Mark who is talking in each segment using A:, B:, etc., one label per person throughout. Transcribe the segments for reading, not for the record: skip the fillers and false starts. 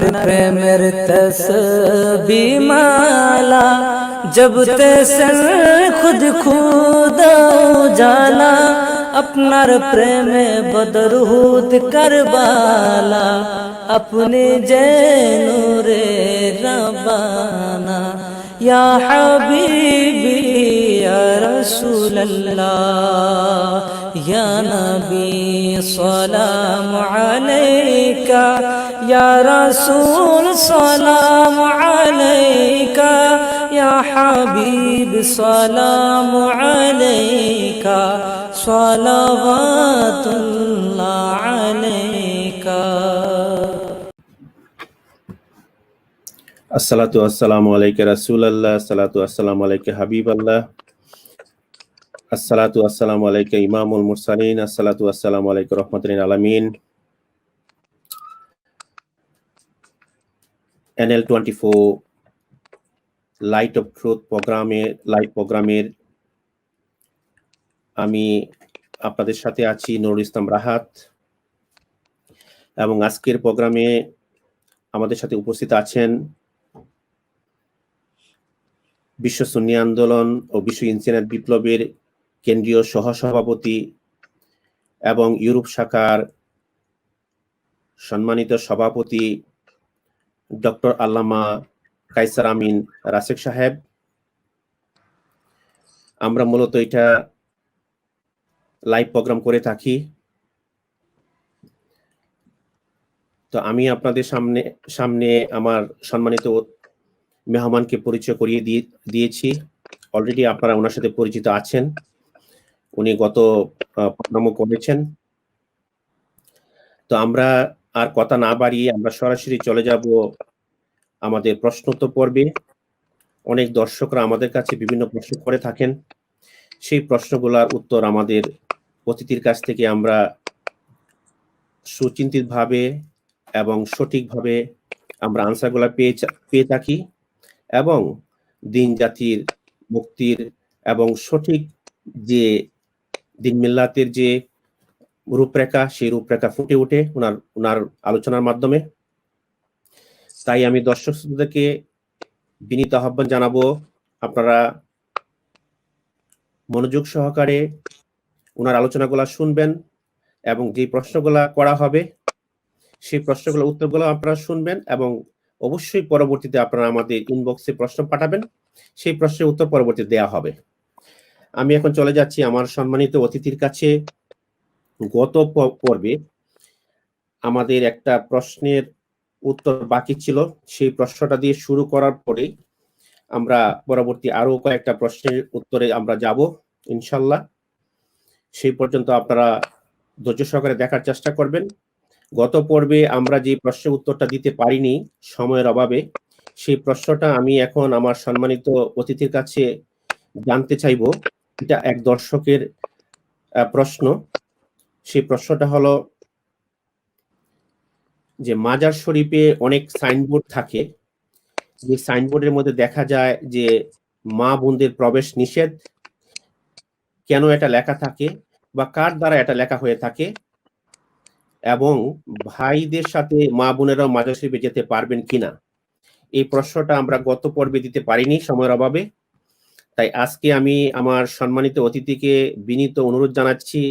A: প্রেমের তসবি মালা जब तैसन खुद खुदा जाला আপনার প্রেমে বদরুদ করবালা अपने जैनूरे रबाना या हबीबी या रसूल अल्लाह या नबी सलाम अलैका या रसूल सलाम अलैका या हबीब सलाम अलैका सलावतुल्लाह अलैका।
B: अस्सलातु अस्सलामु अलैका रसूलल्लाह, अस्सलातु अस्सलामु अलैका हबीबल्लाह, अस्सलातु अस्सलामु अलैका इमामुल मुरसलीन, अस्सलातु अस्सलामु अलैका रहमतुल आलामीन। NL 24 light off truth live প্রোগ্রামের আমি আপনাদের সাথে আছি নুরুল ইসলাম রাহাত, এবং আজকের প্রোগ্রামে আমাদের সাথে উপস্থিত আছেন বিশ্ব সুন্নি আন্দোলন ও বিশ্ব ইনসানিয়ত বিপ্লবের কেন্দ্রীয় সহসভাপতি এবং ইউরোপ শাখার সম্মানিত সভাপতি ডক্টর আল্লামা কায়সার আমিন রাশেক সাহেব। আমরা মূলত এটা লাইভ প্রোগ্রাম করে থাকি। তো আমি আপনাদের সামনে আমার সম্মানিত মেহমানকে পরিচয় করিয়ে দিয়েছি। অলরেডি আপনারা ওনার সাথে পরিচিত আছেন, উনি গত প্রোগ্রামও করেছেন। তো আমরা আর কথা না বাড়িয়ে আমরা সরাসরি চলে যাব আমাদের প্রশ্নোত্তর পর্বে। অনেক দর্শকরা আমাদের কাছে বিভিন্ন প্রশ্ন করে থাকেন, সেই প্রশ্নগুলোর উত্তর আমাদের অতিথির কাছ থেকে আমরা সুচিন্তিতভাবে এবং সঠিকভাবে আমরা আনসারগুলো পেয়ে থাকি, এবং দিন জাতির মুক্তির এবং সঠিক যে দিন মিল্লাতের যে রূপরেখা, সেই রূপরেখা ফুটে ওঠে ওনার আলোচনার মাধ্যমে। তাই আমি দর্শক শ্রোতাদেরকে বিনীত আহ্বান জানাবো, আপনারা মনোযোগ সহকারে ওনার আলোচনাগুলো শুনবেন, এবং যে প্রশ্নগুলা করা হবে সেই প্রশ্নগুলো উত্তরগুলো আপনারা শুনবেন, এবং অবশ্যই পরবর্তীতে আপনারা আমাদের ইনবক্সে প্রশ্ন পাঠাবেন, সেই প্রশ্নের উত্তর পরবর্তীতে দেওয়া হবে। আমি এখন চলে যাচ্ছি আমার সম্মানিত অতিথির কাছে। গত পর্বে আমাদের একটা প্রশ্নের উত্তর বাকি ছিল, সেই প্রশ্নটা দিয়ে শুরু করার পরে আমরা পরবর্তী আরো কয়েকটা প্রশ্নের উত্তরে আমরা যাব ইনশাল্লাহ। সেই পর্যন্ত আপনারা ধৈর্য সহকারে দেখার চেষ্টা করবেন। গত পর্বে আমরা যে প্রশ্নের উত্তরটা দিতে পারিনি সময়ের অভাবে, সেই প্রশ্নটা আমি এখন আমার সম্মানিত অতিথির কাছে জানতে চাইব। এটা এক দর্শকের প্রশ্ন। সেই প্রশ্নটা হলো যে মাজার শরীফে অনেক সাইনবোর্ড থাকে, যে সাইনবোর্ডের মধ্যে দেখা যায় যে মা বোনদের প্রবেশ নিষেধ। কেন এটা লেখা থাকে বা কার দ্বারা এটা লেখা হয়ে থাকে, এবং ভাইদের সাথে মা বোনেরাও মাজার শরীফে যেতে পারবেন কিনা, এই প্রশ্নটা আমরা গত পর্বে দিতে পারিনি সময়ের অভাবে। তাই আজকে আমি আমার সম্মানিত অতিথিকে বিনীত অনুরোধ জানাচ্ছি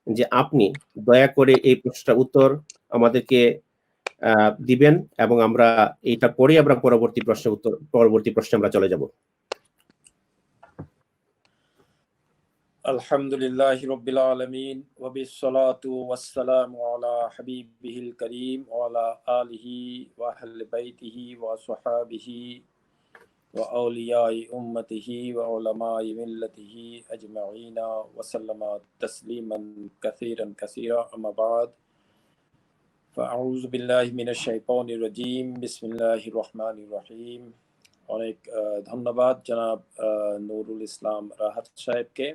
B: যে আপনি দয়া করে এই প্রশ্নটার উত্তর আমাদেরকে দিবেন, এবং আমরা এটা পরে আমরা পরবর্তী প্রশ্নে আমরা চলে যাব।
C: আলহামদুলিল্লাহি রাব্বিল আলামিন ওয়া বিসসালাতু ওয়াসসালামু আলা হাবিবিহিল কারীম ওয়া আলা আলিহি ওয়া আহলি বাইতিহি ওয়া সাহাবিহি ওয়া আউলিয়াই উম্মতিহি ওয়া উলামাই মিল্লাতিহি আজমাইনা ওয়া সাল্লামা তাসলিমান কাসীরান কাসীরা, আম্মা বা'দ। ফাআউযু বিল্লাহি মিনাশ শাইতানির রাজীম, বিসমিল্লাহির রহমানির রহিম। অনেক ধন্যবাদ জনাব নুরুল ইসলাম রাহাত সাহেবকে।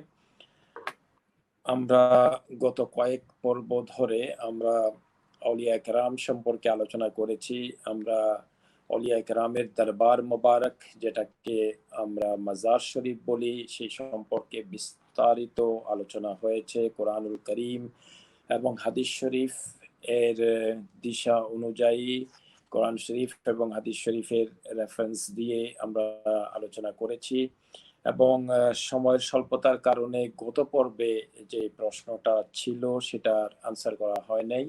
C: আমরা গত কয়েক পর্ব ধরে আমরা আউলিয়া কেরাম সম্পর্কে আলোচনা করেছি। আমরা আউলিয়া কেরামের দরবার মোবারক, যেটাকে আমরা মাজার শরীফ বলি, সেই সম্পর্কে বিস্তারিত আলোচনা হয়েছে। কোরআনুল করিম এবং হাদিস শরীফ এর দিশা অনুযায়ী কোরআন শরীফ এবং হাদিস শরীফের রেফারেন্স দিয়ে আমরা আলোচনা করেছি এবং সময়ের স্বল্পতার কারণে গত পর্বে যে প্রশ্নটা ছিল সেটার আনসার করা হয় নাই।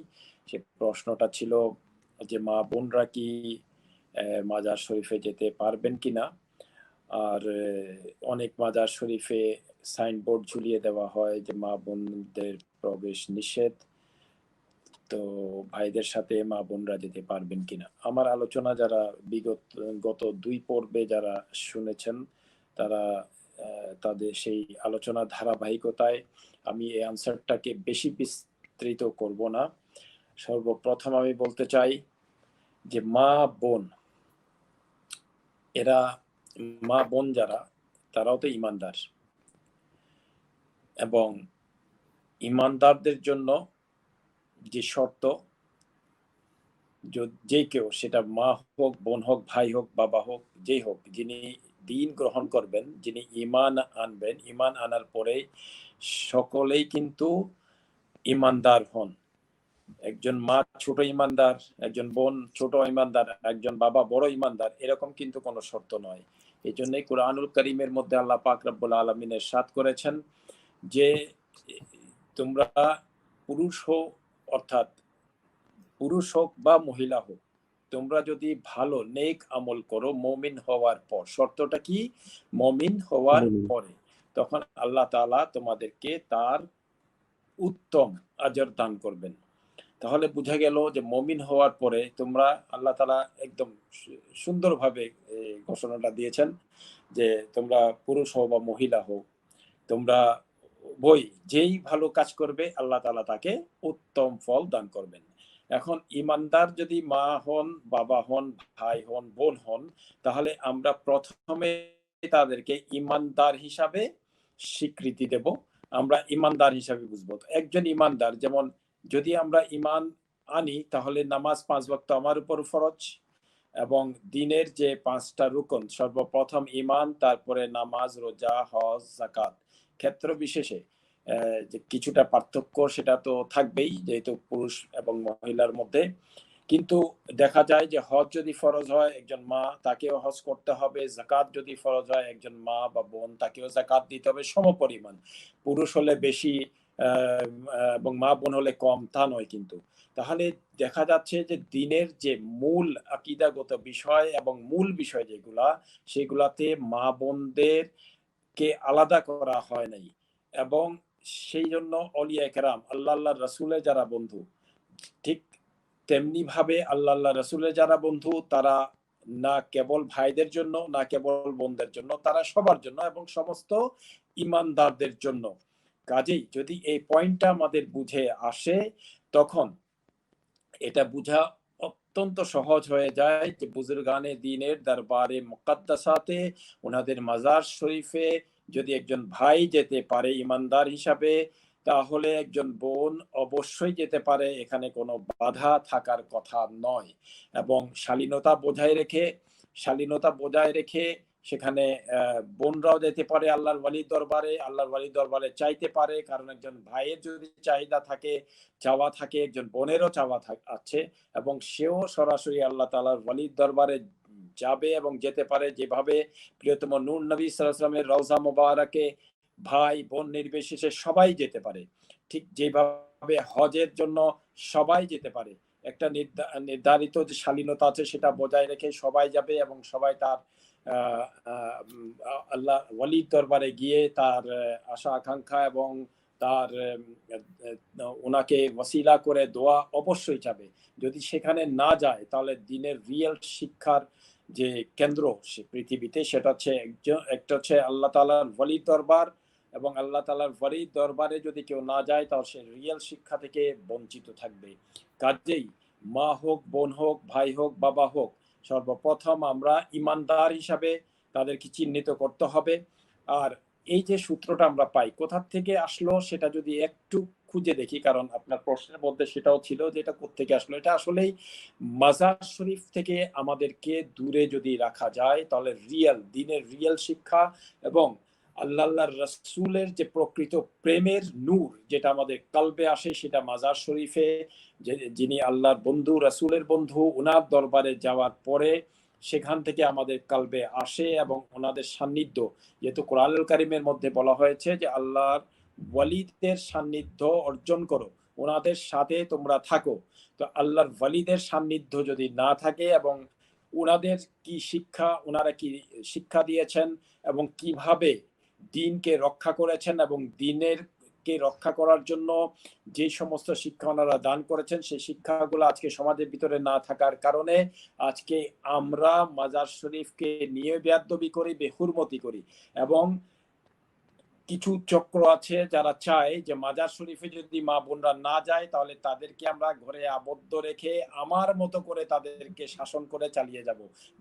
C: সে প্রশ্নটা ছিল যে মা বোনরা কি মাজার শরীফে যেতে পারবেন কিনা। আর অনেক মাজার শরীফে সাইনবোর্ড ঝুলিয়ে দেওয়া হয় যে মা বোনদের প্রবেশ নিষেধ, তো ভাইদের সাথে মা বোনরা যেতে পারবেন কিনা। আমার আলোচনা যারা গত 2 পর্বে যারা শুনেছেন তারা তাদের সেই আলোচনা ধারাবাহিকতায় আমি এই আনসারটাকে বেশি বিস্তৃত করব না। সর্বপ্রথম আমি বলতে চাই যে মা বোন এরা মা বোন যারা তারাও তো ইমানদার, এবং ইমানদারদের জন্য যে শর্ত, যে কেউ সেটা মা হোক, বোন হোক, ভাই হোক, বাবা হোক, যেই হোক, যিনি দিন গ্রহণ করবেন, যিনি ঈমান আনবেন, ঈমান আনার পরে সকলেই কিন্তু ঈমানদার হন। একজন মা ছোট ঈমানদার, একজন বোন ছোট ঈমানদার, একজন বাবা বড় ঈমানদার, এরকম কিন্তু কোনো শর্ত নয়। এই জন্যই কুরআনুল কারীমের মধ্যে আল্লাহ পাক রব্বুল আলামিন ইরশাদ করেছেন যে তোমরা পুরুষ হোক, অর্থাৎ পুরুষ হোক বা মহিলা হোক, তোমরা যদি ভালো নেক আমল করো মুমিন হওয়ার পর, শর্তটা কি? মুমিন হওয়ার পরে, তখন আল্লাহ তাআলা তোমাদেরকে তার উত্তম আজর দান করবেন। তাহলে বোঝা গেল যে মুমিন হওয়ার পরে তোমরা, আল্লাহ তাআলা একদম সুন্দরভাবে ঘোষণাটা দিয়েছেন যে তোমরা পুরুষ হও বা মহিলা হও, তোমরা যেই ভালো কাজ করবে আল্লাহ তাআলা তাকে উত্তম ফল দান করবেন। এখন ইমানদার যদি মা হন, বাবা হন, ভাই হন, বোন হন, তাহলে আমরা প্রথমে তাদেরকে ইমানদার হিসাবে স্বীকৃতি দেব, আমরা ইমানদার হিসাবে বুঝবো। একজন ইমানদার, যেমন যদি আমরা ইমান আনি তাহলে নামাজ 5 ওয়াক্ত আমার উপর ফরজ, এবং দিনের যে 5টা রুকন, সর্বপ্রথম ইমান, তারপরে নামাজ, রোজা, হজ, যাকাত। ক্ষেত্র বিশেষে যে কিছুটা পার্থক্য সেটা তো থাকবেই, যেহেতু পুরুষ এবং মহিলার মধ্যে। কিন্তু দেখা যায় যে হজ যদি ফরজ হয় একজন মা, তাকেও হজ করতে হবে। যাকাত যদি ফরজ হয় একজন মা বা বোন, তাকেও যাকাত দিতে হবে সমপরিমাণ। পুরুষ হলে বেশি এবং মা বোন হলে কম, তা নয় কিন্তু। তাহলে দেখা যাচ্ছে যে দিনের যে মূল আকীদাগত বিষয় এবং মূল বিষয় যেগুলা, সেগুলাতে মা বোনদের কে আলাদা করা হয় নাই। এবং সেই জন্য আউলিয়া কেরাম, আল্লাহ রাসূলের যারা বন্ধু, ঠিক তেমনি ভাবে আল্লাহ রাসূলের যারা বন্ধু, তারা না কেবল ভাইদের জন্য, না কেবল বোনদের জন্য, তারা সবার জন্য এবং সমস্ত ইমানদারদের জন্য। কাজেই যদি এই পয়েন্টটা আমাদের বুঝে আসে, তখন এটা বুঝা অত্যন্ত সহজ হয়ে যায় যে বুজুর্গানে দ্বীনের দরবারে মুকদ্দাসাতে, ওনাদের মাজার শরীফে যদি একজন ভাই যেতে পারে ইমানদার হিসাবে, তাহলে একজন বোন অবশ্যই যেতে পারে, এখানে কোনো বাধা থাকার কথা নয়। এবং শালীনতা বজায় রেখে সেখানে বোনরাও যেতে পারে আল্লাহর ওয়ালির দরবারে চাইতে পারে, কারণ একজন ভাইয়ের যদি চাহিদা থাকে, চাওয়া থাকে, একজন বোনেরও চাওয়া আছে, এবং সেও সরাসরি আল্লাহ তাআলার ওয়ালির দরবারে যাবে এবং যেতে পারে। যেভাবে প্রিয়তম নূর নবী সাল্লাল্লাহু আলাইহি ওয়াসাল্লামের রওজা মুবারাকে ভাই বোন নির্বিশেষে সবাই যেতে পারে, ঠিক যেভাবে হজের জন্য সবাই যেতে পারে। একটা নির্ধারিত যে শালীনতা আছে সেটা বজায় রেখে সবাই যাবে, এবং সবাই তার আল্লাহ ওয়ালির দরবারে গিয়ে তার আশা আকাঙ্ক্ষা এবং তার ওনাকে ওয়াসিলা করে দোয়া অবশ্যই চাবে। যদি সেখানে না যায়, তাহলে দিনের রিয়েল শিক্ষার যে কেন্দ্র সে পৃথিবীতে, সেটা হচ্ছে একটা হচ্ছে আল্লাহ তাআলার ওয়ালির দরবার, এবং আল্লাহ তাআলার ওয়ালির দরবারে যদি কেউ না যায়, তাহলে সে রিয়েল শিক্ষা থেকে বঞ্চিত থাকবে। কাজেই মা হোক, বোন হোক, ভাই হোক, বাবা হোক, সর্বপ্রথম আমরা ইমানদার হিসাবে তাদেরকে চিহ্নিত করতে হবে। আর এই যে সূত্রটা আমরা পাই, কোথা থেকে আসলো সেটা যদি একটু খুঁজে দেখি, কারণ আপনার প্রশ্নের মধ্যে সেটাও ছিল যে এটা কোত্থেকে আসলো। এটা আসলেই মাজার শরীফ থেকে আমাদেরকে দূরে যদি রাখা যায়, তাহলে দিনের রিয়েল শিক্ষা এবং আল্লাহর রাসূলের যে প্রকৃত প্রেমের নূর যেটা আমাদের কলবে আসে, সেটা মাজার শরীফে যিনি আল্লাহর বন্ধু, রাসূলের বন্ধু, ওনার দরবারে যাওয়ার পরে সেখান থেকে আমাদের কলবে আসে এবং ওনাদের সান্নিধ্য, যেহেতু কোরআনুল কারীমের মধ্যে বলা হয়েছে যে আল্লাহর ওয়ালিদের সান্নিধ্য অর্জন করো, ওনাদের সাথে তোমরা থাকো। তো আল্লাহর ওয়ালিদের সান্নিধ্য যদি না থাকে এবং ওনাদের কি শিক্ষা, ওনারা কি শিক্ষা দিয়েছেন এবং কিভাবে দিনকে রক্ষা করেছেন এবং দিনের কে রক্ষা করার জন্য যে সমস্ত শিক্ষা ওনারা দান করেছেন, সেই শিক্ষাগুলো আজকে সমাজের ভিতরে না থাকার কারণে আজকে আমরা মাজার শরীফকে নিয়ে বেয়াদবি করি, বেহুরমতি করি। এবং কিছু চক্র আছে যারা চায় যে মাজার শরীফে যদি মা বোনরা না যায় তাহলে তাদেরকে আমরা ঘরে আবদ্ধ রেখে আমার মতো করে তাদেরকে শাসন করে চালিয়ে যাব।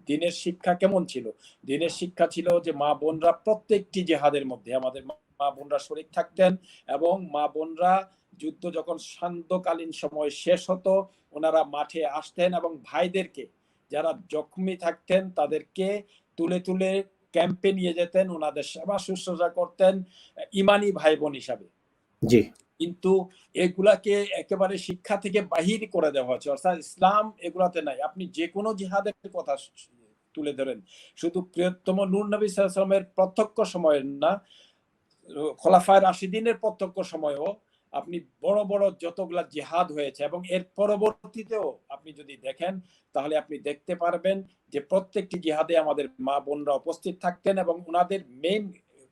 C: দিনের শিক্ষা কেমন ছিল? দিনের শিক্ষা ছিল যে মা বোনরা প্রত্যেকটি জিহাদের মধ্যে আমাদের মা বোনরা শরীক থাকতেন এবং মা বোনরা যুদ্ধ যখন সান্ধ্যকালীন সময় শেষ হতো ওনারা মাঠে আসতেন এবং ভাইদেরকে যারা জখমি থাকতেন তাদেরকে তুলে তুলে ক্যাম্পে নিয়ে যেতেন, ওনাদের সেবা শুশ্রূষা করতেন ইমানি ভাই বোন হিসাবে।
B: জি। কিন্তু
C: এগুলাকে একেবারে শিক্ষা থেকে বাহির করে দেওয়া হচ্ছে, অর্থাৎ ইসলাম এগুলাতে নাই। আপনি যে কোনো জিহাদের কথা তুলে ধরেন, শুধু প্রিয়তম নূর নবী সাল্লাল্লাহু আলাইহি ওয়াসাল্লামের প্রত্যক্ষ সময়ের না, খোলাফায়ে রাশিদিনের প্রত্যক্ষ সময়েও আপনি বড় বড় যতগুলা জিহাদ হয়েছে এবং এর পরবর্তীতেও আপনি যদি দেখেন তাহলে আপনি দেখতে পারবেন যে প্রত্যেকটি জিহাদে আমাদের মা বোনরা উপস্থিত থাকতেন এবং ওনাদের মেইন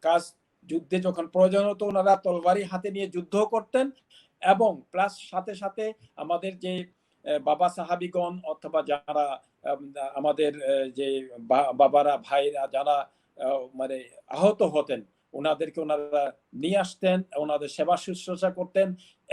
C: কাজ যুদ্ধে যখন প্রয়োজন হতো ওনারা তরবারি হাতে নিয়ে যুদ্ধ করতেন এবং প্লাস সাথে সাথে আমাদের যে বাবা সাহাবিগণ অথবা যারা আমাদের যে বাবারা ভাইরা যারা মানে আহত হতেন ওনাদেরকে ওনারা নিয়ে আসতেন, ওনাদের সেবা শুশ্রূষা করতেন।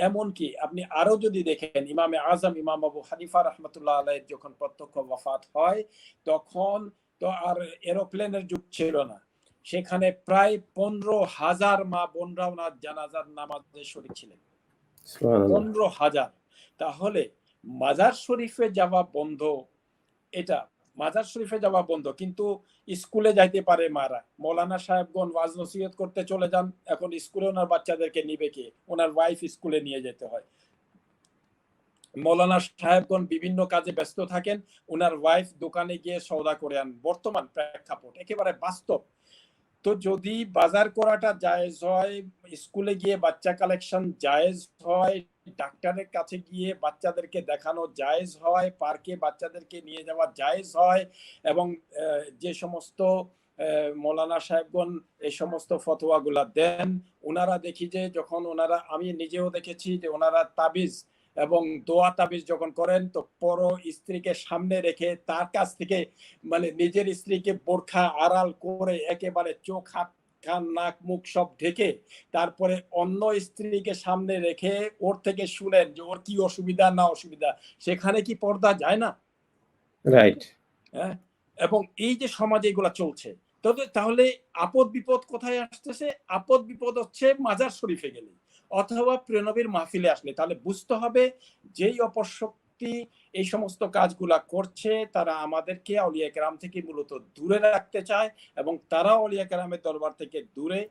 C: এমনকি আপনি আরো যদি দেখেন ইমামে আজম ইমাম আবু হানিফা রাহমাতুল্লাহ আলাইহি যখন প্রত্যক্ষ ওয়াফাত হয় তখন তো আর এরোপ্লেনের যুগ ছিল না, সেখানে প্রায় 15,000 মা বোনরা ওনার জানাজার নামাজে শরীক ছিলেন। 15,000। তাহলে মাজার শরীফে যাওয়া বন্ধ, এটা মাজার শরীফে যাওয়া বন্ধ কিন্তু স্কুলে যাইতে পারে মারা। মৌলানা সাহেবগণ ওয়াজ নসিহত করতে চলে যান, এখন স্কুলে ওনার বাচ্চাদেরকে নিবে কে? ওনার ওয়াইফ স্কুলে নিয়ে যেতে হয়। মৌলানা সাহেবগণ বিভিন্ন কাজে ব্যস্ত থাকেন, ওনার ওয়াইফ দোকানে গিয়ে সওদা করে আন। বর্তমান প্রেক্ষাপট একেবারে বাস্তব। তো যদি বাজার করাটা জায়েজ হয়, স্কুলে গিয়ে বাচ্চা কালেকশন জায়েজ হয়, ডাক্তারের কাছে গিয়ে বাচ্চাদেরকে দেখানো জায়েজ হয়, পার্কে বাচ্চাদেরকে নিয়ে যাওয়া জায়েজ হয় এবং যে সমস্ত মৌলানা সাহেবগণ এই সমস্ত ফতোয়াগুলা দেন, ওনারা দেখি যে যখন ওনারা, আমি নিজেও দেখেছি যে ওনারা তাবিজ এবং দোয়া তাবিজ যখন করেন তো পর স্ত্রীকে সামনে রেখে তার কাছ থেকে মানে নিজের স্ত্রীকে বোরখা আড়াল করে একেবারে চোখ হাত কান নাক মুখ সব ঢেকে তারপরে অন্য স্ত্রীকে সামনে রেখে ওর থেকে শুনেন যে ওর কি অসুবিধা না অসুবিধা, সেখানে কি পর্দা যায় না?
B: রাইট।
C: হ্যাঁ, এবং এই যে সমাজে এগুলা চলছে, তাহলে আপদ বিপদ কোথায় আসতেছে? আপদ বিপদ হচ্ছে মাজার শরীফে গেলে অথবা প্রিয়নবীর মাহফিলে আসলে। তাহলে বুঝতে হবে যেই অপশক্তি এই সমস্ত কাজগুলা করছে তারা আমাদেরকে আউলিয়া কেরাম থেকে মূলত দূরে রাখতে চায় এবং তারা আউলিয়া কেরামের দরবার থেকে দূরে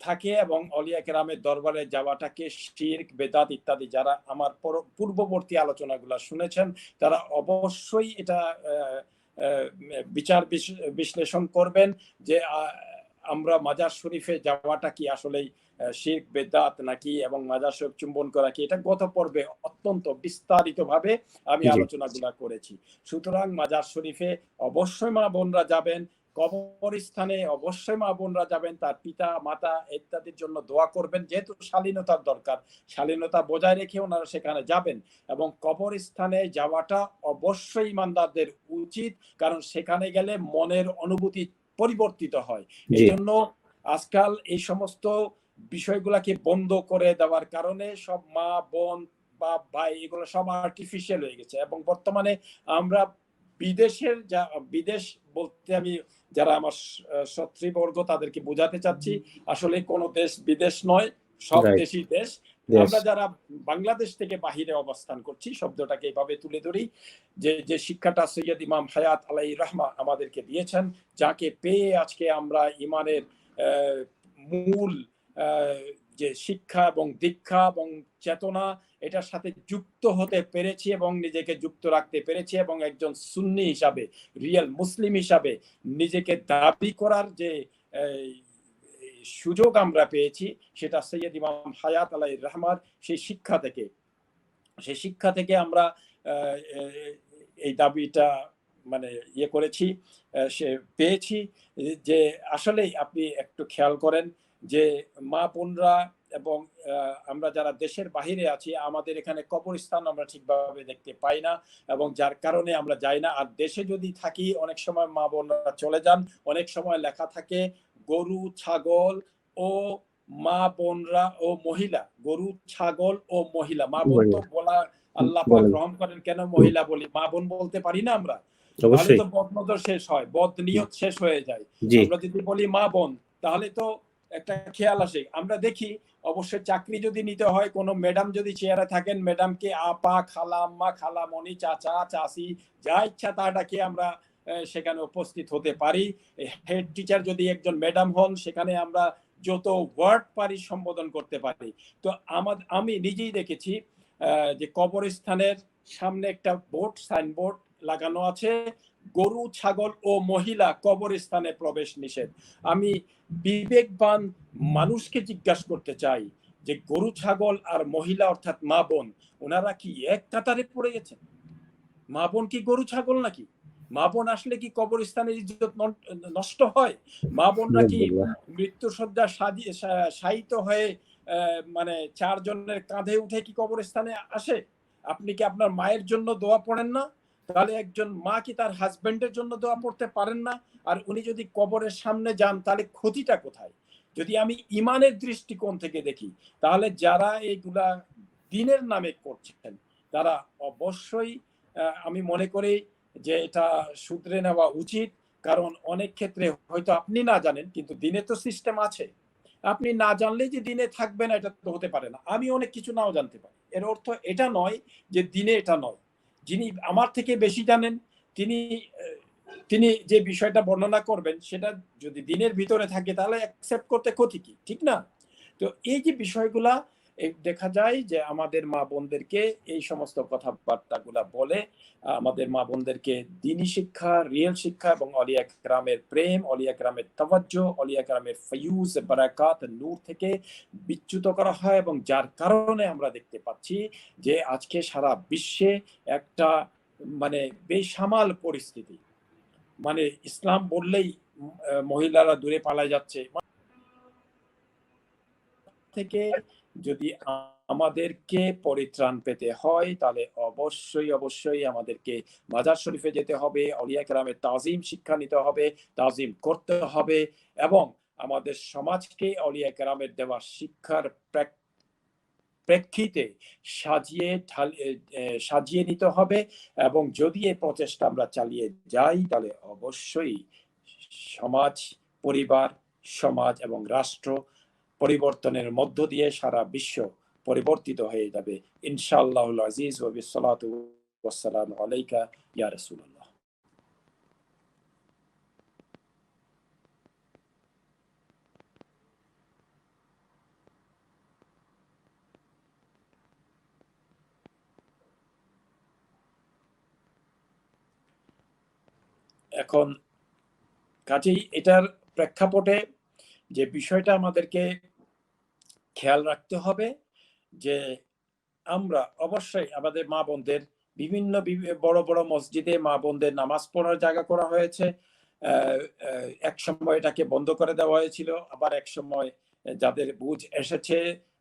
C: থাকে এবং আউলিয়া কেরামের দরবারে যাওয়াটাকে শিরক বেদাত ইত্যাদি, যারা আমার পূর্ববর্তী আলোচনাগুলা শুনেছেন তারা অবশ্যই এটা বিচার বিশ্লেষণ করবেন যে আমরা মাজার শরীফে যাওয়াটা কি আসলেই শিরক বেদাত নাকি এবং মাজার শরীফ চুম্বন করা কি, এটা গত পর্বে অত্যন্ত বিস্তারিত ভাবে আমি আলোচনাগুলা করেছি। সুতরাং মাজার শরীফে অবশ্যই মা বোনরা যাবেন, কবরস্থানে অবশ্যই মা বোনরা যাবেন, তার পিতা মাতা ইত্যাদির জন্য দোয়া করবেন, যেহেতু শালীনতার দরকার, শালীনতা বজায় রেখে ওনারা সেখানে যাবেন এবং কবরস্থানে যাওয়াটা অবশ্যই ইমানদারদের উচিত, কারণ সেখানে গেলে মনের অনুভূতি পরিবর্তিত হয়। এই জন্য আজকাল এই সমস্ত বিষয়গুলাকে বন্ধ করে দেওয়ার কারণে সব মা বোন বা ভাই এগুলো সব আর্টিফিশিয়াল হয়ে গেছে এবং বর্তমানে আমরা বিদেশের বিদেশ বলতে আমি যারা আমার শত্রুবর্গ তাদেরকে বোঝাতে চাচ্ছি আসলে কোনো দেশ বিদেশ নয়, সব দেশই দেশ। আমরা যারা বাংলাদেশ থেকে বাহিরে অবস্থান করছি শব্দটাকে এইভাবে তুলে ধরি যে শিক্ষাটা সৈয়দ ইমাম হায়াত আলাইহির রাহমা আমাদেরকে দিয়েছেন, যাকে পেয়ে আজকে আমরা ইমানের মূল যে শিক্ষা এবং দীক্ষা এবং চেতনা এটার সাথে যুক্ত হতে পেরেছি এবং নিজেকে যুক্ত রাখতে পেরেছি এবং একজন সুন্নি হিসাবে, রিয়েল মুসলিম হিসাবে নিজেকে দাবি করার যে সুযোগ আমরা পেয়েছি, সেটা সৈয়দ ইমাম হায়াত আলাইহির রহমাত সেই শিক্ষা থেকে আমরা এই দাবিটা মানে ইয়ে করেছি, সে পেয়েছি যে আসলেই আপনি একটু খেয়াল করেন যে মা বোনরা এবং আমরা যারা দেশের বাহিরে আছি, আমাদের এখানে কবরস্থান আমরা ঠিকভাবে দেখতে পাই না এবং যার কারণে আমরা যাই না। আর দেশে যদি থাকি অনেক সময় মা বোনরা চলে যান, অনেক সময় লেখা থাকে গরু ছাগল ও মা বোনরা ও মহিলা, গরু ছাগল ও মহিলা। মা বোন তো বলা আল্লাহ পাক রহম করেন, কেন মহিলা বলি, মা বোন বলতে পারি না আমরা? তাহলে তো বদনজর শেষ হয়, বদ নিয়ত শেষ হয়ে যায়। আমরা যদি বলি মা বোন তাহলে তো একটা খেয়াল আসে। আমরা দেখি অবশ্যই চাকরি যদি নিতে হয়, কোনো ম্যাডাম যদি চেয়ারে থাকেন, ম্যাডামকে আপা, খালা, আম্মা, খালামণি, চাচা, চাচি, যা ইচ্ছা তা ডাকে আমরা সেখানে উপস্থিত হতে পারি। হেড টিচার যদি একজন ম্যাডাম হন, সেখানে আমরা যত ওয়ার্ড পারি সম্বোধন করতে পারি। তো আমি নিজেই দেখেছি যে কবরস্থানের সামনে একটা বোর্ড, সাইনবোর্ড লাগানো আছে, গরু ছাগল ও মহিলা কবরস্থানে প্রবেশ নিষেধ। আমি বিবেকবান মানুষকে জিজ্ঞাসা করতে চাই যে গরু ছাগল আর মহিলা অর্থাৎ মা বোন, ওনারা কি এক কাতারে পড়ে গেছেন? মা বোন কি গরু ছাগল নাকি? মা বোন আসলে কি কবরস্থানের ইজ্জত নষ্ট হয়? মা বোনরা কি মৃত্যু শয্যা শায়িত হয়ে মানে চারজনের কাঁধে উঠে কি কবরস্থানে আসে? আপনি কি আপনার মায়ের জন্য দোয়া পড়েন না? তাহলে একজন মা কি তার হাজবেন্ডের জন্য দোয়া পড়তে পারেন না? আর উনি যদি কবরের সামনে যান তাহলে ক্ষতিটা কোথায়? যদি আমি ইমানের দৃষ্টিকোণ থেকে দেখি, তাহলে যারা এইগুলা দিনের নামে করছেন তারা অবশ্যই আমি মনে করি যে এটা শুধরে নেওয়া উচিত। কারণ অনেক ক্ষেত্রে হয়তো আপনি না জানেন, কিন্তু দিনে তো সিস্টেম আছে। আপনি না জানলে যে দিনে থাকবে না, এটা তো হতে পারে না। আমি অনেক কিছু নাও জানতে পারি, এর অর্থ এটা নয় যে দিনে এটা নয়। যিনি আমার থেকে বেশি জানেন, তিনি যে বিষয়টা বর্ণনা করবেন সেটা যদি দিনের ভিতরে থাকে তাহলে অ্যাকসেপ্ট করতে ক্ষতি কি, ঠিক না? তো এই যে বিষয়গুলা দেখা যায় যে আমাদের মা বোনদেরকে এই সমস্ত কথাবার্তাগুলা বলে আমাদের মা বোনদেরকে দ্বীনি শিক্ষা, রিয়েল শিক্ষা এবং আউলিয়া কেরামের প্রেম, আউলিয়া কেরামের তাওয়াজ্জুহ, আউলিয়া কেরামের ফয়ুজ, বারাকাত, নূর থেকে বিচ্যুত করা হয়। এবং যার কারণে আমরা দেখতে পাচ্ছি যে আজকে সারা বিশ্বে একটা মানে বেসামাল পরিস্থিতি, মানে ইসলাম বললেই মহিলারা দূরে পালায় যাচ্ছে থেকে। যদি আমাদেরকে পরিত্রাণ পেতে হয় তাহলে অবশ্যই আমাদেরকে মাজার শরীফে যেতে হবে, আউলিয়া কেরামের তাজিম শিক্ষা নিতে হবে, তাজিম করতে হবে এবং আমাদের সমাজকে আউলিয়া কেরামের দেওয়া শিক্ষার প্রেক্ষিতে সাজিয়ে নিতে হবে। এবং যদি এই প্রচেষ্টা আমরা চালিয়ে যাই তাহলে অবশ্যই সমাজ, পরিবার, সমাজ এবং রাষ্ট্র পরিবর্তনের মধ্য দিয়ে সারা বিশ্ব পরিবর্তিত হয়ে যাবে ইনশাআল্লাহুল আজিজ। ওয়া বিসসালাতু ওয়াসসালামু আলাইকা ইয়া রাসূলুল্লাহ। এখন কাজেই এটার প্রেক্ষাপটে যে বিষয়টা আমাদেরকে খেয়াল রাখতে হবে যে আমরা অবশ্যই আমাদের মা বোনদের বিভিন্ন বড় বড় মসজিদে মা বোনদের নামাজ পড়ার জায়গা করা হয়েছে। এক সময় এটাকে বন্ধ করে দেওয়া হয়েছিল, আবার এক সময় যাদের বুঝ এসেছে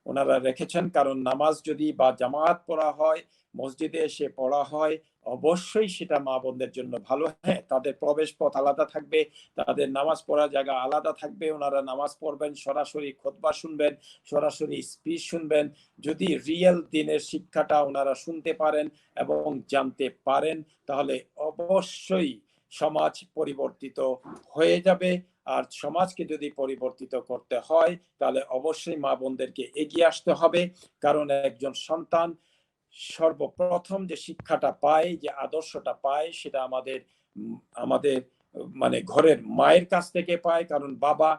C: ওনারা রেখেছেন। কারণ নামাজ যদি বা জামাত পড়া হয়, মসজিদে এসে পড়া হয়, অবশ্যই সেটা মা বোনদের জন্য ভালো। হ্যাঁ, তাদের প্রবেশ পথ আলাদা থাকবে, তাদের নামাজ পড়ার জায়গা আলাদা থাকবে, ওনারা নামাজ পড়বেন, সরাসরি খুতবা শুনবেন, সরাসরি স্পিচ শুনবেন। যদি রিয়েল দিনের শিক্ষাটা ওনারা শুনতে পারেন এবং জানতে পারেন তাহলে অবশ্যই সমাজ পরিবর্তিত হয়ে যাবে। আর সমাজকে যদি পরিবর্তিত করতে হয় তাহলে অবশ্যই মা বোনদেরকে এগিয়ে আসতে হবে। কারণ একজন সন্তান সর্বপ্রথম যে শিক্ষাটা পায়, যে আদর্শটা পায়, সেটা আমাদের মানে ঘরের মায়ের কাছ থেকে পায়। কারণ বাবা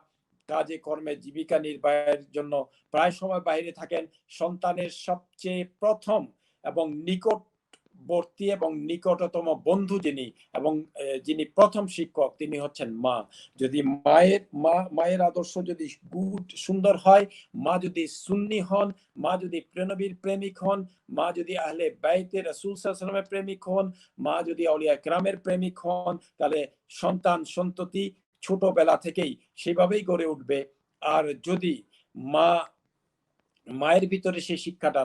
C: কাজে কর্মে জীবিকা নির্বাহের জন্য প্রায় সময় বাইরে থাকেন, সন্তানের সবচেয়ে প্রথম এবং নিকটবর্তী এবং নিকটতম বন্ধু যিনি এবং যিনি প্রথম শিক্ষক তিনি হচ্ছেন মা। যদি মায়ের আদর্শ যদি সুন্দর হয়, মা যদি সুন্নি হন, মা যদি প্রিয়নবীর প্রেমিক হন, মা যদি আহলে বাইতে রাসূল সাল্লাল্লাহু আলাইহি ওয়াসাল্লামের প্রেমিক হন, মা যদি আউলিয়া কেরামের প্রেমিক হন, তাহলে সন্তান সন্ততি ছোটবেলা থেকেই সেভাবেই গড়ে উঠবে। আর যদি মায়ের ভিতরে সেই শিক্ষাটা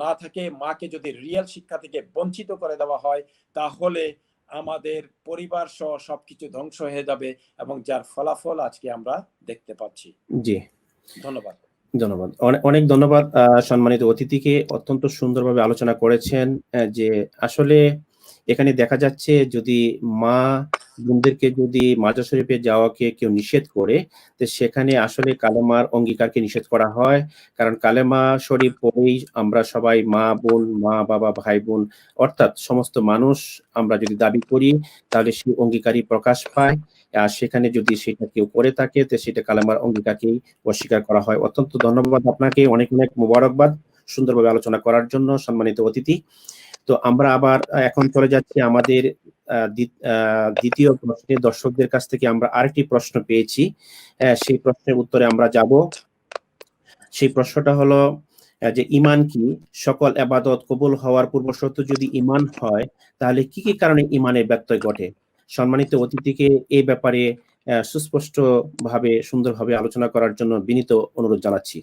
C: না থাকে, মাকে যদি রিয়েল শিক্ষা থেকে বঞ্চিত করে দেওয়া হয়, তাহলে আমাদের পরিবার সহ সবকিছু ধ্বংস হয়ে যাবে এবং যার ফলাফল আজকে আমরা দেখতে পাচ্ছি।
B: জি,
C: ধন্যবাদ।
B: ধন্যবাদ, অনেক ধন্যবাদ সম্মানিত অতিথিকে। অত্যন্ত সুন্দরভাবে আলোচনা করেছেন যে আসলে এখানে দেখা যাচ্ছে যদি মা বোনদেরকে যদি মাজার শরীফে যাওয়াকে কেউ নিষেধ করে, তো সেখানে আসলে কালেমার অঙ্গীকারকে নিষেধ করা হয়। কারণ কালেমা শরীফ পড়েই আমরা সবাই মা বোন, মা বাবা, ভাই বোন অর্থাৎ সমস্ত মানুষ আমরা যদি দাবি করি, তাহলে সেই অঙ্গীকারই প্রকাশ পায়। আর সেখানে যদি সেটা কেউ করে থাকে, তো সেটা কালেমার অঙ্গীকারকেই অস্বীকার করা হয়। অত্যন্ত ধন্যবাদ আপনাকে, অনেক মোবারকবাদ সুন্দরভাবে আলোচনা করার জন্য সম্মানিত অতিথি। তো আমরা আবার এখন চলে যাচ্ছি আমাদের দ্বিতীয় প্রশ্নে। দর্শকদের কাছ থেকে আমরা আরেকটি প্রশ্ন পেয়েছি, সেই প্রশ্নের উত্তরে আমরা যাব। সেই প্রশ্নটা হলো যে ঈমান কি? সকল ইবাদত কবুল হওয়ার পূর্বশর্ত যদি ঈমান হয়, তাহলে কি কি কারণে ঈমানে ব্যত্যয় ঘটে? সম্মানিত অতিথিকে এই ব্যাপারে সুস্পষ্টভাবে সুন্দরভাবে আলোচনা করার জন্য বিনীত অনুরোধ জানাচ্ছি।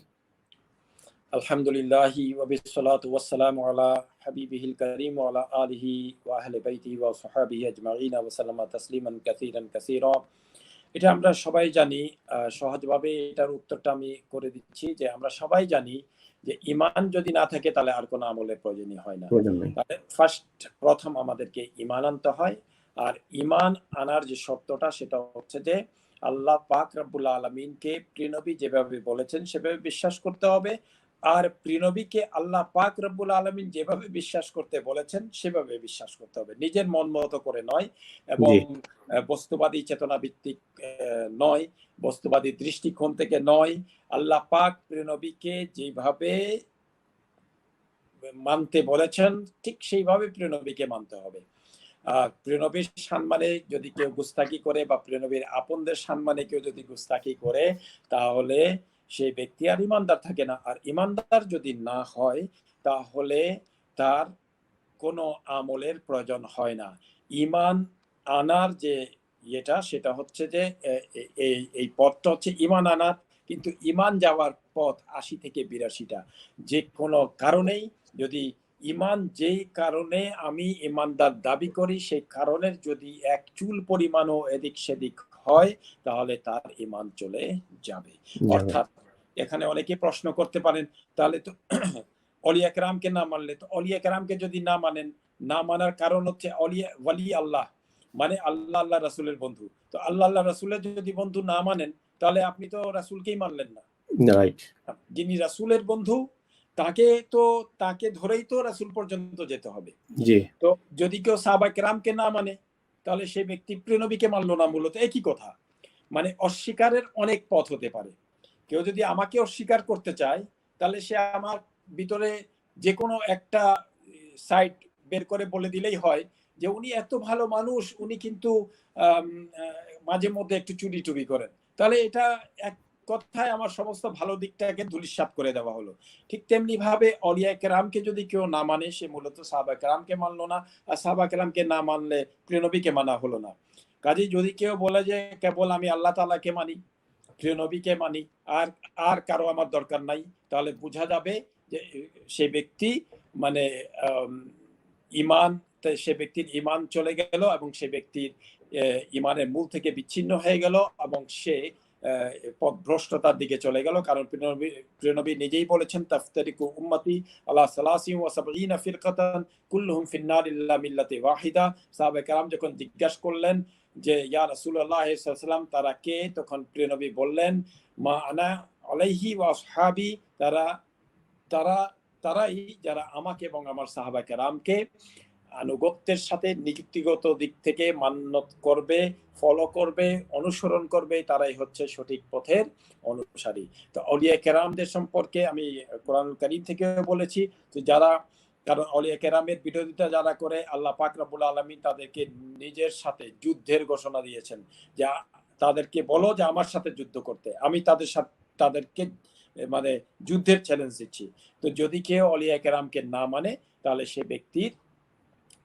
C: আলহামদুলিল্লাহি ওয়া বিসসালাতু ওয়াসসালামু আলা হাবিবিহিল কারীম ওয়া আলা আলিহি ওয়া আহলি বাইতিহি ওয়া সাহবিহি আজমাইন ওয়া সাল্লামা তাসলিমান কাসীরা। এটা আমরা সবাই জানি। সহজভাবে এটার উত্তরটা আমি করে দিচ্ছি যে আমরা সবাই জানি যে ঈমান যদি না থাকে তাহলে আর কোনো আমলের প্রয়োজনই হয় না। তাহলে প্রথম আমাদেরকে ঈমান আনতে হয়। আর ঈমান আনার যে শর্তটা সেটা হচ্ছে যে আল্লাহ পাক রব্বুল আলামিনকে প্রিয়নবী যেভাবে বলেছেন সেভাবে বিশ্বাস করতে হবে। আর প্রিয়নবীকে আল্লাহ পাক রব্বুল আলামিন যেভাবে বিশ্বাস করতে বলেছেন সেভাবে বিশ্বাস করতে হবে, নিজের মন মতো করে নয় এবং বস্তুবাদী চেতনা ভিত্তিক নয়, বস্তুবাদী দৃষ্টিকোণ থেকে নয়। আল্লাহ পাক প্রিয়নবীকে যেভাবে মানতে বলেছেন ঠিক সেইভাবে প্রিয়নবীকে মানতে হবে। প্রিয়নবীর সম্মানে যদি কেউ গুস্তাখি করে বা প্রিয়নবীর আপনদের সম্মানে কেউ যদি গুস্তাখি করে, তাহলে সেই ব্যক্তি আর ইমানদার থাকে না। আর ইমানদার যদি না হয় তাহলে তার কোনো আমলের প্রয়োজন হয় না। ঈমান আনার যে সেটা হচ্ছে যে এই পথটা হচ্ছে ঈমান আনার, কিন্তু ঈমান যাওয়ার পথ ৮০ থেকে ৮২টা। যে কোনো কারণেই যদি ঈমান যেই কারণে আমি ঈমানদার দাবি করি সেই কারণের যদি এক চুল পরিমাণও এদিক সেদিক হয় তাহলে তার ঈমান চলে যাবে। অর্থাৎ এখানে অনেকে প্রশ্ন করতে পারেন তাহলে তো অলিয়া কেরামকে না মানলে, তো অলিয়া কেরামকে যদি না মানেন, না মানার কারণ হচ্ছে ওয়ালি আল্লাহ মানে আল্লাহ আল্লাহ রাসূলের বন্ধু। তো আল্লাহ আল্লাহ রাসূলের যদি বন্ধু না মানেন তাহলে আপনি তো রাসূলকেই মানলেন না। রাইট। যিনি রাসূলের বন্ধু তাকে ধরেই তো রাসূল পর্যন্ত যেতে হবে। জি। তো যদি কেউ সাহাবা কেরামকে না মানে তাহলে সেই ব্যক্তি প্রিয়নবীকে মানলো না, মূলত একই কথা। মানে অস্বীকারের অনেক পথ হতে পারে। কেউ যদি আমাকে অস্বীকার করতে চায় তাহলে সে আমার ভিতরে যে কোনো একটা সাইট বের করে বলে দিলেই হয় যে উনি এত ভালো মানুষ, উনি কিন্তু মাঝে মধ্যে একটু চুরি টুরি করেন, তাহলে এটা এক কথায় আমার সমস্ত ভালো দিকটাকে ধূলিসাৎ করে দেওয়া হলো। ঠিক তেমনি ভাবে অলিয়া কেরামকে যদি কেউ না মানে সে মূলত সাহাবা কেরামকে মানলো না, আর সাহাবা কেরামকে না মানলে প্রিয়নবীকে মানা হলো না। কাজেই যদি কেউ বলে যে কেবল আমি আল্লাহ তাআলাকে মানি, প্রিয়নবীকে মানি, আর কারো আমার দরকার নাই, তাহলে বোঝা যাবে যে সে ব্যক্তি মানে সে ব্যক্তির ঈমান চলে গেল এবং সে ব্যক্তির ঈমানের মূল থেকে বিচ্ছিন্ন হয়ে গেল এবং সে পথভ্রষ্টতার দিকে চলে গেল। কারণ প্রিয়নবী নিজেই বলেছেন তাফতারিকু উম্মতি আলা সালাসিন ওয়া সাবঈনা ফিরকাতান কুল্লুহুম ফিন্নার ইল্লা মিল্লাতি ওয়াহিদা। সাহাবায়ে কেরাম যখন জিজ্ঞাসা করলেন যে ইয়া রাসূলুল্লাহ সাল্লাল্লাহু আলাইহি ওয়াসাল্লাম তারা কে, তখন প্রিয়নবী বললেন মা আনা আলাইহি ওয়া আসহাবি, তারাই যারা আমাকে এবং আমার সাহাবা কেরামকে আনুগত্যের সাথে নীতিগত দিক থেকে মান্যত করবে, ফলো করবে, অনুসরণ করবে, তারাই হচ্ছে সঠিক পথের অনুসারী। তো আউলিয়া কেরামদের সম্পর্কে আমি কোরআনুল কারীম থেকে বলেছি, তো যারা, কারণ আউলিয়া কেরামের বিরোধিতা যারা করে আল্লাহ পাক রব্বুল আলামিন তাদেরকে নিজের সাথে যুদ্ধের ঘোষণা দিয়েছেন, যা তাদেরকে বলো যে আমার সাথে যুদ্ধ করতে, আমি তাদেরকে মানে যুদ্ধের চ্যালেঞ্জ দিচ্ছি। তো যদি কেউ আউলিয়া কেরামকে না মানে তাহলে সে ব্যক্তির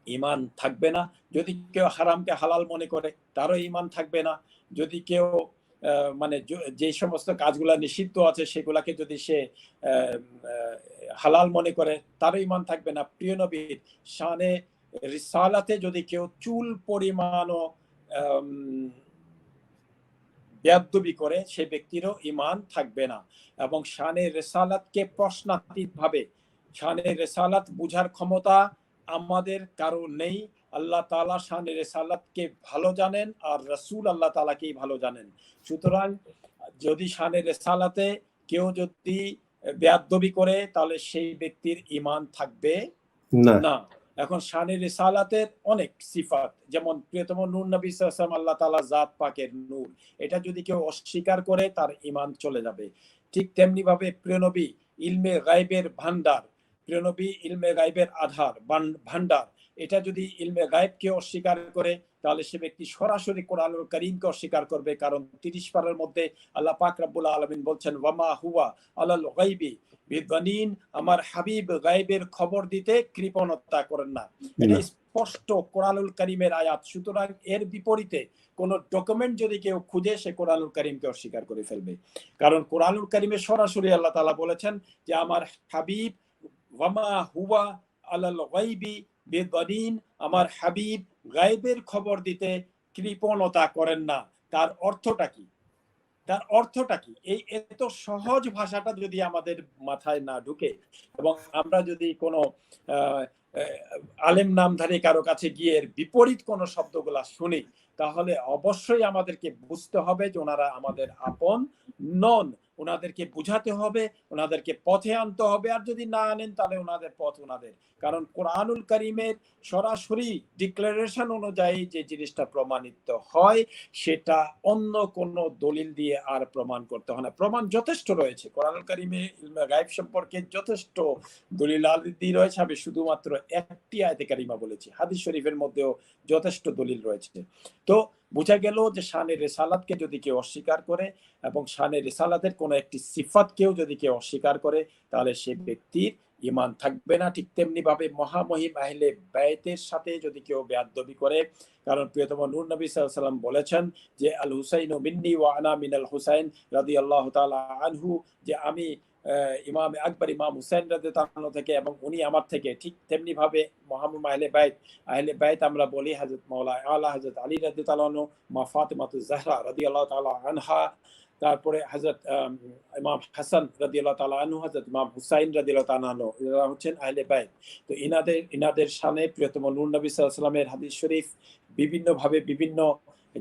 C: ঈমান থাকবে না। যদি কেউ হারামকে হালাল মনে করে তারও ঈমান থাকবে না। যদি কেউ মানে যে সমস্ত কাজগুলা নিষিদ্ধ আছে সেগুলাকে যদি সে হালাল মনে করে তারও ঈমান থাকবে না। প্রিয় নবীর শানে রিসালাতে যদি কেউ চুল পরিমাণও বেয়াদবি করে সে ব্যক্তিরও ঈমান থাকবে না। এবং শানে রিসালাতকে প্রশ্নাতীত ভাবে, শানে রিসালাত বুঝার ক্ষমতা আমাদের কারো নেই। আল্লাহ তাআলা শানে রিসালাতকে ভালো জানেন আর রাসূল আল্লাহ তাআলাকেই ভালো জানেন। সুতরাং যদি শানে রিসালাতে কেউ যদি বেয়াদবি করে তাহলে সেই ব্যক্তির ঈমান থাকবে না। এখন শানে রিসালাতের অনেক সিফাত, যেমন প্রিয়তম নূর নবী সাল্লাল্লাহু আলাইহি ওয়াসাল্লাম আল্লাহ তাআলা জাত পাকের নূর, এটা যদি কেউ অস্বীকার করে তার ঈমান চলে যাবে। ঠিক তেমনি ভাবে প্রিয় নবী ইলমে গায়বের ভান্ডার, প্রিয় নবী ইলমে গায়বের আধার ভান্ডার, এটা যদি ইলমে গায়বকে অস্বীকার করে তাহলে সে ব্যক্তি সরাসরি কোরআনুল কারীমকে অস্বীকার করবে। কারণ 30 পারার মধ্যে আল্লাহ পাক রব্বুল আলামিন বলছেন ওয়ামা হুয়া আলাল গায়বি বিদানিন, আমার হাবিব গায়বের খবর দিতে কৃপণতা করেন না। এটা স্পষ্ট কোরআনুল কারীমের আয়াত। সুতরাং এর বিপরীতে কোন ডকুমেন্ট যদি কেউ খুঁজে সে কোরআনুল কারীমকে অস্বীকার করে ফেলবে। কারণ কোরআনুল কারীমে সরাসরি আল্লাহ তাআলা বলেছেন যে আমার হাবিব ওয়ামা হুয়া আলাল গায়বি বিদানিন, আমার হাবিব গায়বের খবর দিতে কৃপণতা করেন না। তার অর্থটা কি? তার অর্থটা কি? এই এত সহজ ভাষাটা যদি আমাদের মাথায় না ঢুকে এবং আমরা যদি কোনো আলেম নামধারী কারো কাছে গিয়ে এর বিপরীত কোনো শব্দগুলা শুনি তাহলে অবশ্যই আমাদেরকে বুঝতে হবে যে ওনারা আমাদের আপন নন। ওনাদেরকে বুঝাতে হবে, ওনাদেরকে পথে আনতে হবে, আর যদি না আনেন তাহলে ওনাদের পথ ওনাদের। কারণ কোরআনুল কারীমের সরাসরি ডিক্লারেশন অনুযায়ী যে জিনিসটা প্রমাণিত হয় সেটা অন্য কোন দলিল দিয়ে আর প্রমাণ করতে হয় না। প্রমাণ যথেষ্ট রয়েছে কোরআনুল কারীমে ইলমে গায়ব সম্পর্কে, যথেষ্ট দলিলাদি রয়েছে। আমি শুধুমাত্র একটি আয়াতে কারিমা বলেছি, হাদিস শরীফের মধ্যেও যথেষ্ট দলিল রয়েছে। তো বোঝা গেল যে শানে রিসালাতকে যদি কেউ অস্বীকার করে এবং শানে রিসালাতের কোন একটি সিফাত কেউ যদি কেউ অস্বীকার করে তাহলে সে ব্যক্তির ঈমান থাকবে না। ঠিক তেমনি ভাবে মহামহিম আহলে বাইতের সাথে যদি কেউ বেয়াদবি করে, কারণ প্রিয়তম নূর নবী সাল্লাল্লাহু আলাইহি ওয়াসাল্লাম বলেছেন যে আল হুসাইনু মিন্নি ওয়া আনা মিনাল হুসাইন রাদিয়াল্লাহু তাআলা আনহু, যে আমি ইমাম আকবর ইমাম হুসাইন রাদিয়াল্লাহু তাআলা থেকে এবং উনি আমার থেকে। ঠিক তেমনি ভাবে মহামহিম আহলে বাইত আমরা বলি হযরত মাওলা আলা হযরত আলী রাদিয়াল্লাহু তাআলা আনহু, মা ফাতিমাতুজ জাহরা রাদিয়াল্লাহু তাআলা আনহা, তারপরে হযরত ইমাম হাসান রাদিয়াল্লাহু তাআলা আনহু, হযরত ইমাম হুসাইন রাদিয়াল্লাহু তাআলা আনহু, এরা হচ্ছেন আহলে বাইত। তো ইনাদের শানে প্রিয়তম নূর নবী সাল্লাল্লাহু আলাইহি ওয়াসাল্লামের হাদিস শরীফ বিভিন্ন ভাবে বিভিন্ন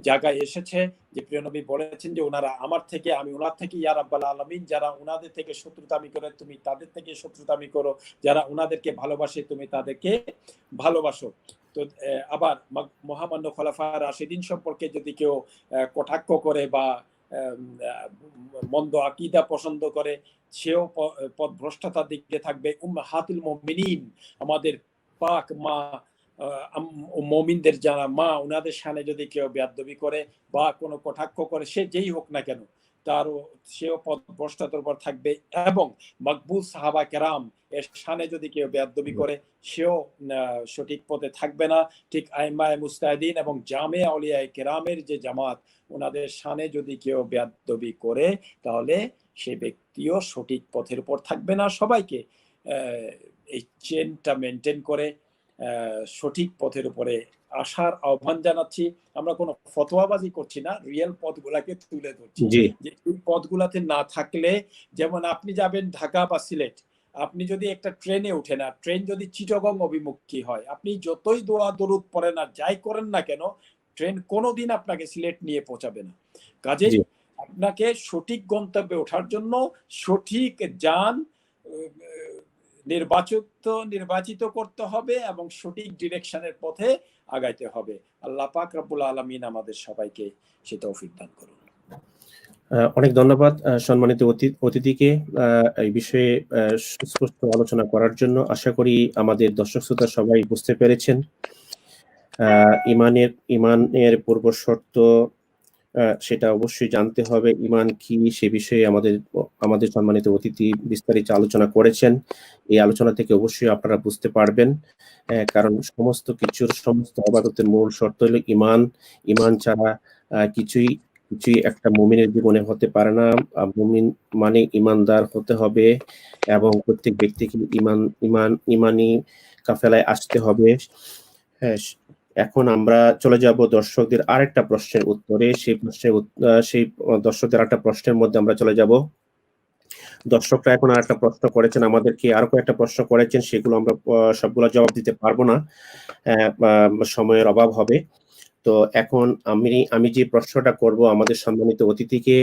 C: জায়গায় এসেছে যে প্রিয় নবী বলেছেন যে ওনারা আমার থেকে, আমি ওনার থেকে, ইয়া রাব্বাল আলামিন, যারা ওনাদের থেকে শত্রুতামি করে তুমি তাদের থেকে শত্রুতামি করো, যারা ওনাদেরকে ভালোবাসে তুমি তাদেরকে ভালোবাসো। তো আবার মহামান্য খোলাফায়ে রাশিদিন সম্পর্কে যদি কেউ কটাক্ষ করে বা মন্দ আকীদা পছন্দ করে সেও পথভ্রষ্টতার দিকে থাকবে। উম্মাহাতুল মুমিনিন, আমাদের পাক মা মুমিনদের যারা মা, ওনাদের শানে যদি কেউ বেয়াদবি করে বা কোনো কটাক্ষ করে সে যেই হোক না কেন তারও সেও পথভ্রষ্টতার উপর থাকবে। এবং মকবুল সাহাবা কেরাম এর শানে যদি কেউ বেয়াদবি করে সেও সঠিক পথে থাকবে না। ঠিক আইম্মায়ে মুজতাহিদিন এবং জামে আউলিয়ায়ে কেরামের যে জামাত, ওনাদের শানে যদি কেউ বেয়াদবি করে তাহলে সে ব্যক্তিও সঠিক পথের উপর থাকবে না। সবাইকে এই চেনটা মেনটেন করে সঠিক পথের উপরে আসার আহ্বান জানাচ্ছি। আমরা কোনো ফতোয়াবাজি করছি না, রিয়েল পথগুলাকে তুলে ধরছি। যে এই পথগুলাতে না থাকলে, যেমন আপনি যাবেন ঢাকা বা সিলেট, আপনি যদি একটা ট্রেনে উঠেন আর ট্রেন যদি চিটাগং অভিমুখী হয়, আপনি যতই দোয়া দরুদ পড়েন আর যাই করেন না কেন, ট্রেন কোনোদিন আপনাকে সিলেট নিয়ে পৌঁছাবে না। কাজেই আপনাকে সঠিক গন্তব্যে ওঠার জন্য সঠিক যান নির্বাচিত করতে হবে এবং সঠিক ডিরেকশনের পথে আগাইতে হবে। আল্লাহ পাক রব্বুল আলামিন আমাদের সবাইকে সে তৌফিক দান করুন।
B: অনেক ধন্যবাদ সম্মানিত অতিথিকে এই বিষয়ে সুস্পষ্ট আলোচনা করার জন্য। আশা করি আমাদের দর্শক শ্রোতা সবাই বুঝতে পেরেছেন ইমানের পূর্ব শর্ত সেটা অবশ্যই জানতে হবে। ইমান কি সে বিষয়ে আমাদের সম্মানিত অতিথি বিস্তারিত আলোচনা করেছেন। এই আলোচনা থেকে অবশ্যই আপনারা বুঝতে পারবেন, কারণ সমস্ত ইবাদতের মূল শর্ত হলো ইমান। ইমান ছাড়া কিছুই একটা মুমিনের জীবনে হতে পারে না। মুমিন মানে ইমানদার হতে হবে এবং প্রত্যেক ব্যক্তিকে ইমানি কাফেলায় আসতে হবে। হ্যাঁ, এখন আমরা চলে যাব দর্শকদের আরেকটা প্রশ্নের উত্তরে। সেই দর্শকদের আরেকটা প্রশ্নের মধ্যে আমরা চলে যাব। দর্শকরা এখন আরেকটা প্রশ্ন করেছেন, আমাদেরকে আরো কয়েকটা প্রশ্ন করেছেন, সেগুলো আমরা সবগুলো জবাব দিতে পারবো না, সময়ের অভাব হবে। তো এখন আমি যে প্রশ্নটা করব আমাদের সম্মানিত অতিথিকে,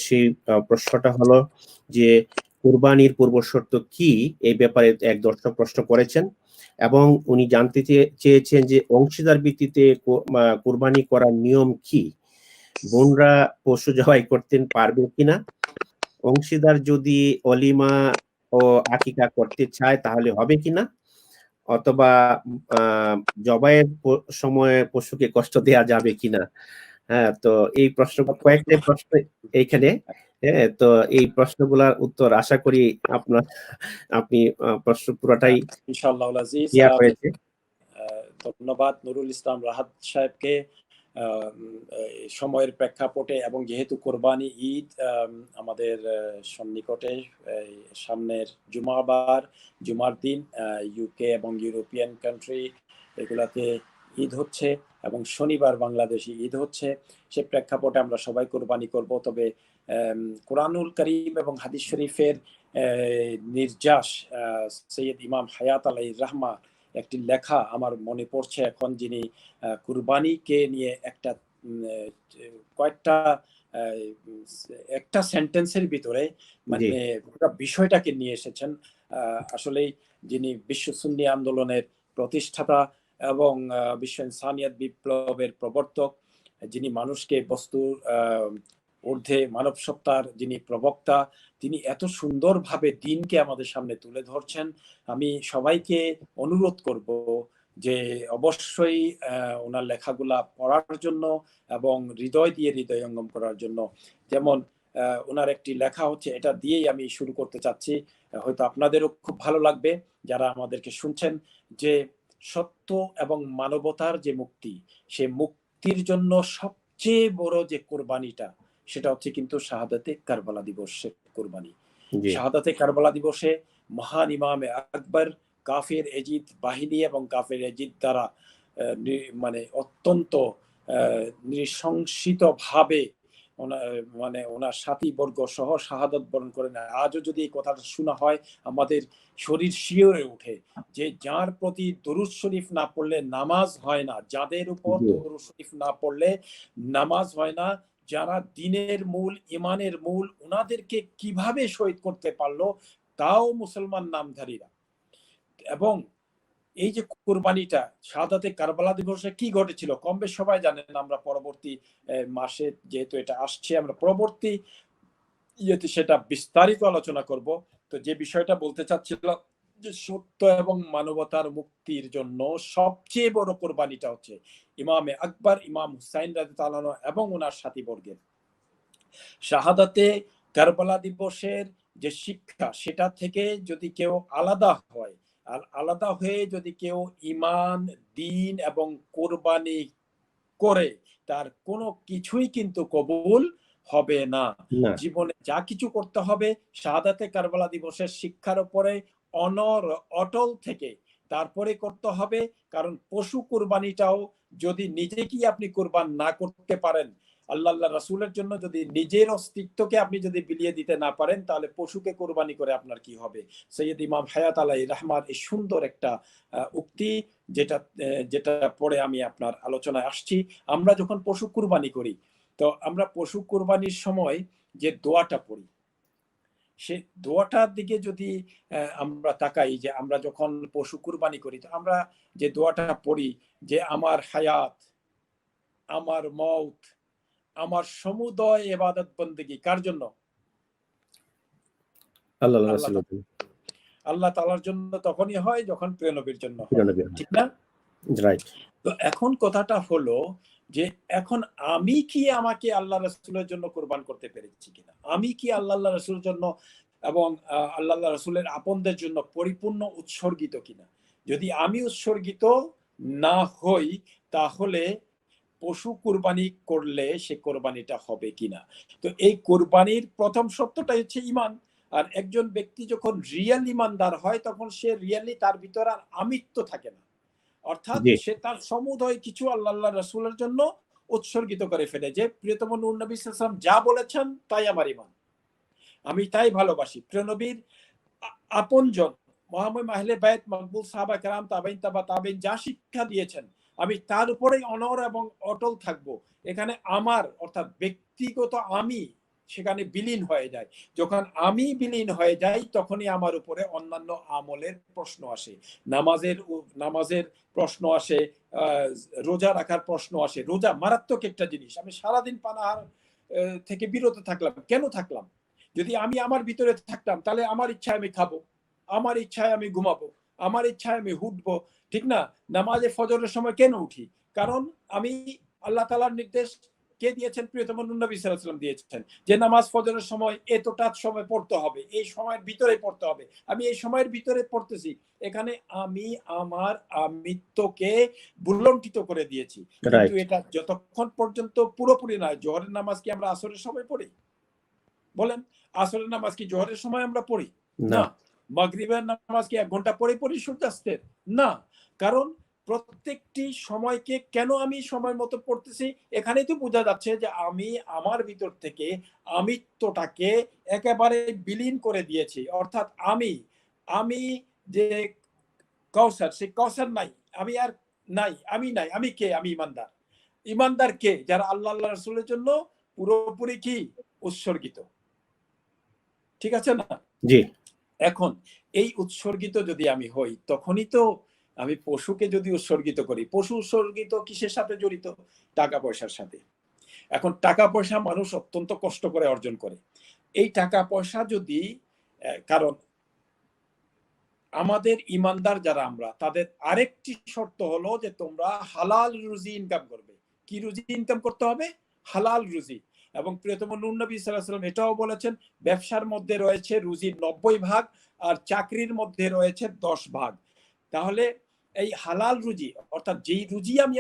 B: সেই প্রশ্নটা হলো যে কুরবানির পূর্ব শর্ত কি, এই ব্যাপারে এক দর্শক প্রশ্ন করেছেন এবং উনি জানতে চেয়েছেন যে অংশীদার ভিত্তিতে কুরবানি করার নিয়ম কি, বোনরা পশু জবাই করতে পারবে কিনা, অংশীদার যদি অলিমা ও আকিকা করতে চায় তাহলে হবে কিনা, অথবা জবাইয়ের সময় পশুকে কষ্ট দেওয়া যাবে কিনা। হ্যাঁ, তো এই কয়েকটা প্রশ্ন এইখানে। হ্যাঁ, তো এই প্রশ্নগুলোর উত্তর আশা করি আপনি প্রশ্ন পুরোটাই
C: ইনশাআল্লাহ আজিজ।
B: হয়েছে।
C: ধন্যবাদ নুরুল ইসলাম রাহাত সাহেবকে সময়ের প্রেক্ষাপটে, এবং যেহেতু কোরবানি ঈদ আমাদের সন্নিকটে, সামনের জুমার দিন ইউকে এবং ইউরোপিয়ান কান্ট্রি এগুলাতে ঈদ হচ্ছে এবং শনিবার বাংলাদেশি ঈদ হচ্ছে, সে প্রেক্ষাপটে আমরা সবাই কোরবানি করব। তবে কোরআনুল করিম এবং হাদিস শরীফের নির্যাস সৈয়দ ইমাম হায়াত আলাইহির রাহমা একটি লেখা আমার মনে পড়ছে এখন, যিনি কুরবানিকে নিয়ে একটা সেন্টেন্সের ভিতরে মানে পুরো বিষয়টাকে নিয়ে এসেছেন। আসলেই যিনি বিশ্ব সুন্নি আন্দোলনের প্রতিষ্ঠাতা এবং বিশ্ব ইনসানিয়াত বিপ্লবের প্রবর্তক, যিনি মানুষকে বস্তুর ঊর্ধ্বে মানব সত্তার যিনি প্রবক্তা, তিনি এত সুন্দরভাবে দিনকে আমাদের সামনে তুলে ধরছেন। আমি সবাইকে অনুরোধ করব যে অবশ্যই ওনার লেখাগুলা পড়ার জন্য এবং হৃদয় দিয়ে হৃদয়ঙ্গম করার জন্য। যেমন ওনার একটি লেখা হচ্ছে, এটা দিয়েই আমি শুরু করতে চাচ্ছি, হয়তো আপনাদেরও খুব ভালো লাগবে যারা আমাদেরকে শুনছেন, যে সত্য এবং মানবতার যে মুক্তি, সে মুক্তির জন্য সবচেয়ে বড় যে কোরবানিটা, সেটা হচ্ছে কিন্তু শাহাদাতে কারবালা দিবসের কোরবানি। শাহাদাতে কারবালা দিবসে মহান ইমামে আকবর কাফের এজিদ বাহিনী এবং কাফের এজিদ দ্বারা মানে অত্যন্ত নৃশংসিত ভাবে মানে ওনার সাথী বর্গ সহ শাহাদত বরণ করে নেয়। আজও যদি এই কথাটা শোনা হয় আমাদের শরীর শিওরে উঠে, যে যার প্রতি দরুদ শরীফ না পড়লে নামাজ হয় না, যাদের উপর দরুদ শরীফ না পড়লে নামাজ হয় না, যারা দিনের মূল ইমানের মূল, ওনাদেরকে কিভাবে শহীদ করতে পারলো, তাও মুসলমান নামধারীরা। এবং এই যে কুরবানিটা, শাহাদাতে কারবালা দিবসে কি ঘটেছিল কম বেশ সবাই জানেন। আমরা পরবর্তী মাসে যেহেতু এটা আসছে, আমরা পরবর্তী ইয়েতে সেটা বিস্তারিত আলোচনা করব। তো যে বিষয়টা বলতে চাচ্ছিল, যে সত্য এবং মানবতার মুক্তির জন্য সবচেয়ে বড় কোরবানিটা হচ্ছে ইমামে আকবর ইমাম হুসাইন রাদিয়াল্লাহু তাআলা এবং ওনার সাথীবর্গের। শাহাদাতে কারবালা দিবসের যে শিক্ষা, সেটা থেকে যদি কেউ আলাদা হয়, আর আলাদা হয়ে যদি কেউ ইমান, দিন এবং কোরবানি করে, তার কোনো কিছুই কিন্তু কবুল হবে না। জীবনে যা কিছু করতে হবে শাহাদাতে কারবালা দিবসের শিক্ষার উপরে অটল থেকে তারপরে করতে হবে। কারণ পশু কুরবানিটাও যদি নিজেকেই আপনি কুরবান না করতে পারেন, আল্লাহ রাসূলের জন্য যদি নিজের অস্তিত্বকে আপনি যদি বিলিয়ে দিতে না পারেন, তাহলে পশুকে কোরবানি করে আপনার কি হবে। সৈয়দ ইমাম হায়াত আলাইহির রাহমার এই সুন্দর একটা উক্তি, যেটা পরে আমি আপনার আলোচনায় আসছি। আমরা যখন পশু কুরবানি করি, তো আমরা পশু কুরবানির সময় যে দোয়াটা পড়ি, সে দোয়াটার দিকে যদি আমরা তাকাই, যে আমরা যখন পশু কুরবানি করি, তো আমরা যে দোয়াটা পড়ি যে আমার হায়াত, আমার মওত, আমার সমুদয় ইবাদত বন্দেগী কার জন্য?
B: আল্লাহ
C: আল্লাহ
B: রাসূলের জন্য।
C: আল্লাহ তাআলার জন্য তখনই হয় যখন প্রিয় নবীর জন্য হয়,
B: প্রিয় নবী,
C: ঠিক না?
B: রাইট।
C: তো এখন কথাটা হলো যে এখন আমি কি আমাকে আল্লাহ রাসূলের জন্য কোরবান করতে পেরেছি কিনা, আমি কি আল্লাহ রাসূলের জন্য এবং আল্লাহ রাসূলের আপনদের জন্য পরিপূর্ণ উৎসর্গিত কিনা। যদি আমি উৎসর্গিত না হই, তাহলে পশু কুরবানি করলে সে কোরবানিটা হবে কিনা। তো এই কোরবানির প্রথম শর্তটা হচ্ছে ঈমান। আর একজন ব্যক্তি যখন রিয়েল ঈমানদার হয়, তখন সে রিয়েলি তার ভিতর আর আমিত্ব থাকে না, অর্থাৎ
B: জি,
C: সে তার সমুদয় কিছু আল্লাহ রাসূলের জন্য উৎসর্গিত করে ফেলে, যে প্রিয়তম নূর নবী সাল্লাল্লাহু আলাইহি ওয়াসাল্লাম যা বলেছেন তাই আমার ঈমান, আমি তাই ভালোবাসি। প্রিয় নবীর আপনজন মুহাম্মদ আহলে বাইত মকবুল সাহাবা কেরাম তাবেইন তাবা তাবেইন যা শিক্ষা দিয়েছেন, আমি তার উপরেই অনড় এবং অটল থাকব। এখানে আমার অর্থাৎ ব্যক্তিগত আমি সেখানে বিলীন হয়ে যায়। যখন আমি বিলীন হয়ে যাই, তখনই আমার উপরে অন্যান্য আমলের প্রশ্ন আসে। নামাজের প্রশ্ন আসে, রোজা রাখার প্রশ্ন আসে। রোজা মারাত্মক একটা জিনিস। আমি সারাদিন পানাহার থেকে বিরত থাকলাম, কেন থাকলাম? যদি আমি আমার ভিতরে থাকতাম, তাহলে আমার ইচ্ছায় আমি খাবো, আমার ইচ্ছায় আমি ঘুমাবো, আমার ইচ্ছায় আমি উঠবো, ঠিক না? নামাজে ফজরের সময় কেন উঠি? কারণ আমি আল্লাহ তাআলার নির্দেশ কে দিয়েছেন? প্রিয়তম নবী সাল্লাল্লাহু আলাইহি ওয়াসাল্লাম দিয়েছেন যে নামাজ ফজরের সময় এতটা সময় পড়তে হবে, এই সময়ের ভিতরে পড়তে হবে। আমি এই সময়ের ভিতরে পড়তেছি, এখানে আমি আমার আমিত্বকে ভুলণ্ঠিত করে দিয়েছি। কিন্তু
B: রাইট।
C: এটা যতক্ষণ পর্যন্ত পুরোপুরি নয়। জোহরের নামাজ কি আমরা আসরের সময় পড়ি? বলেন, আসরের নামাজ কি জোহরের সময় আমরা পড়ি?
B: না।
C: না। মাগরিবের নামাজ কি 1 ঘন্টা পরে পড়ি সূর্যাস্তের? না। কারণ প্রত্যেকটি সময়কে কেন আমি সময় মতো পড়তেছি, এখানেই তো বোঝা যাচ্ছে যে আমি আমার ভিতর থেকে আমিত্বটাকে একেবারে বিলীন করে দিয়েছি। অর্থাৎ আমি যে কাউসার, সেই কাউসার নাই, আমি আর নাই, আমি নাই। আমি কে? আমি ঈমানদার। ঈমানদার কে? যারা আল্লাহ রাসূলের জন্য পুরোপুরি কি উৎসর্গিত, ঠিক আছে না?
B: জি,
C: এখন এই উৎসর্গিত যদি আমি হই, তখনই তো আমি পশুকে যদি উৎসর্গিত করি, পশু উৎসর্গিত কিসের সাথে জড়িত? টাকা পয়সার সাথে। এখন টাকা পয়সা মানুষ অত্যন্ত কষ্ট করে অর্জন করে। এই টাকা পয়সা যদি কারণ আমাদের ঈমানদার যারা আমরা, তাদের আরেকটি শর্ত হলো যে তোমরা হালাল রুজি ইনকাম করবে। কি রুজি ইনকাম করতে হবে? হালাল রুজি। এবং প্রিয়তম নূর নবী সাল্লাল্লাহু আলাইহি ওয়াসাল্লাম এটাও বলেছেন, ব্যবসার মধ্যে রয়েছে রুজির 90 ভাগ, আর চাকরির মধ্যে রয়েছে 10 ভাগ। তাহলে এই হালাল রুজি, অর্থাৎ যেই রুজি আমি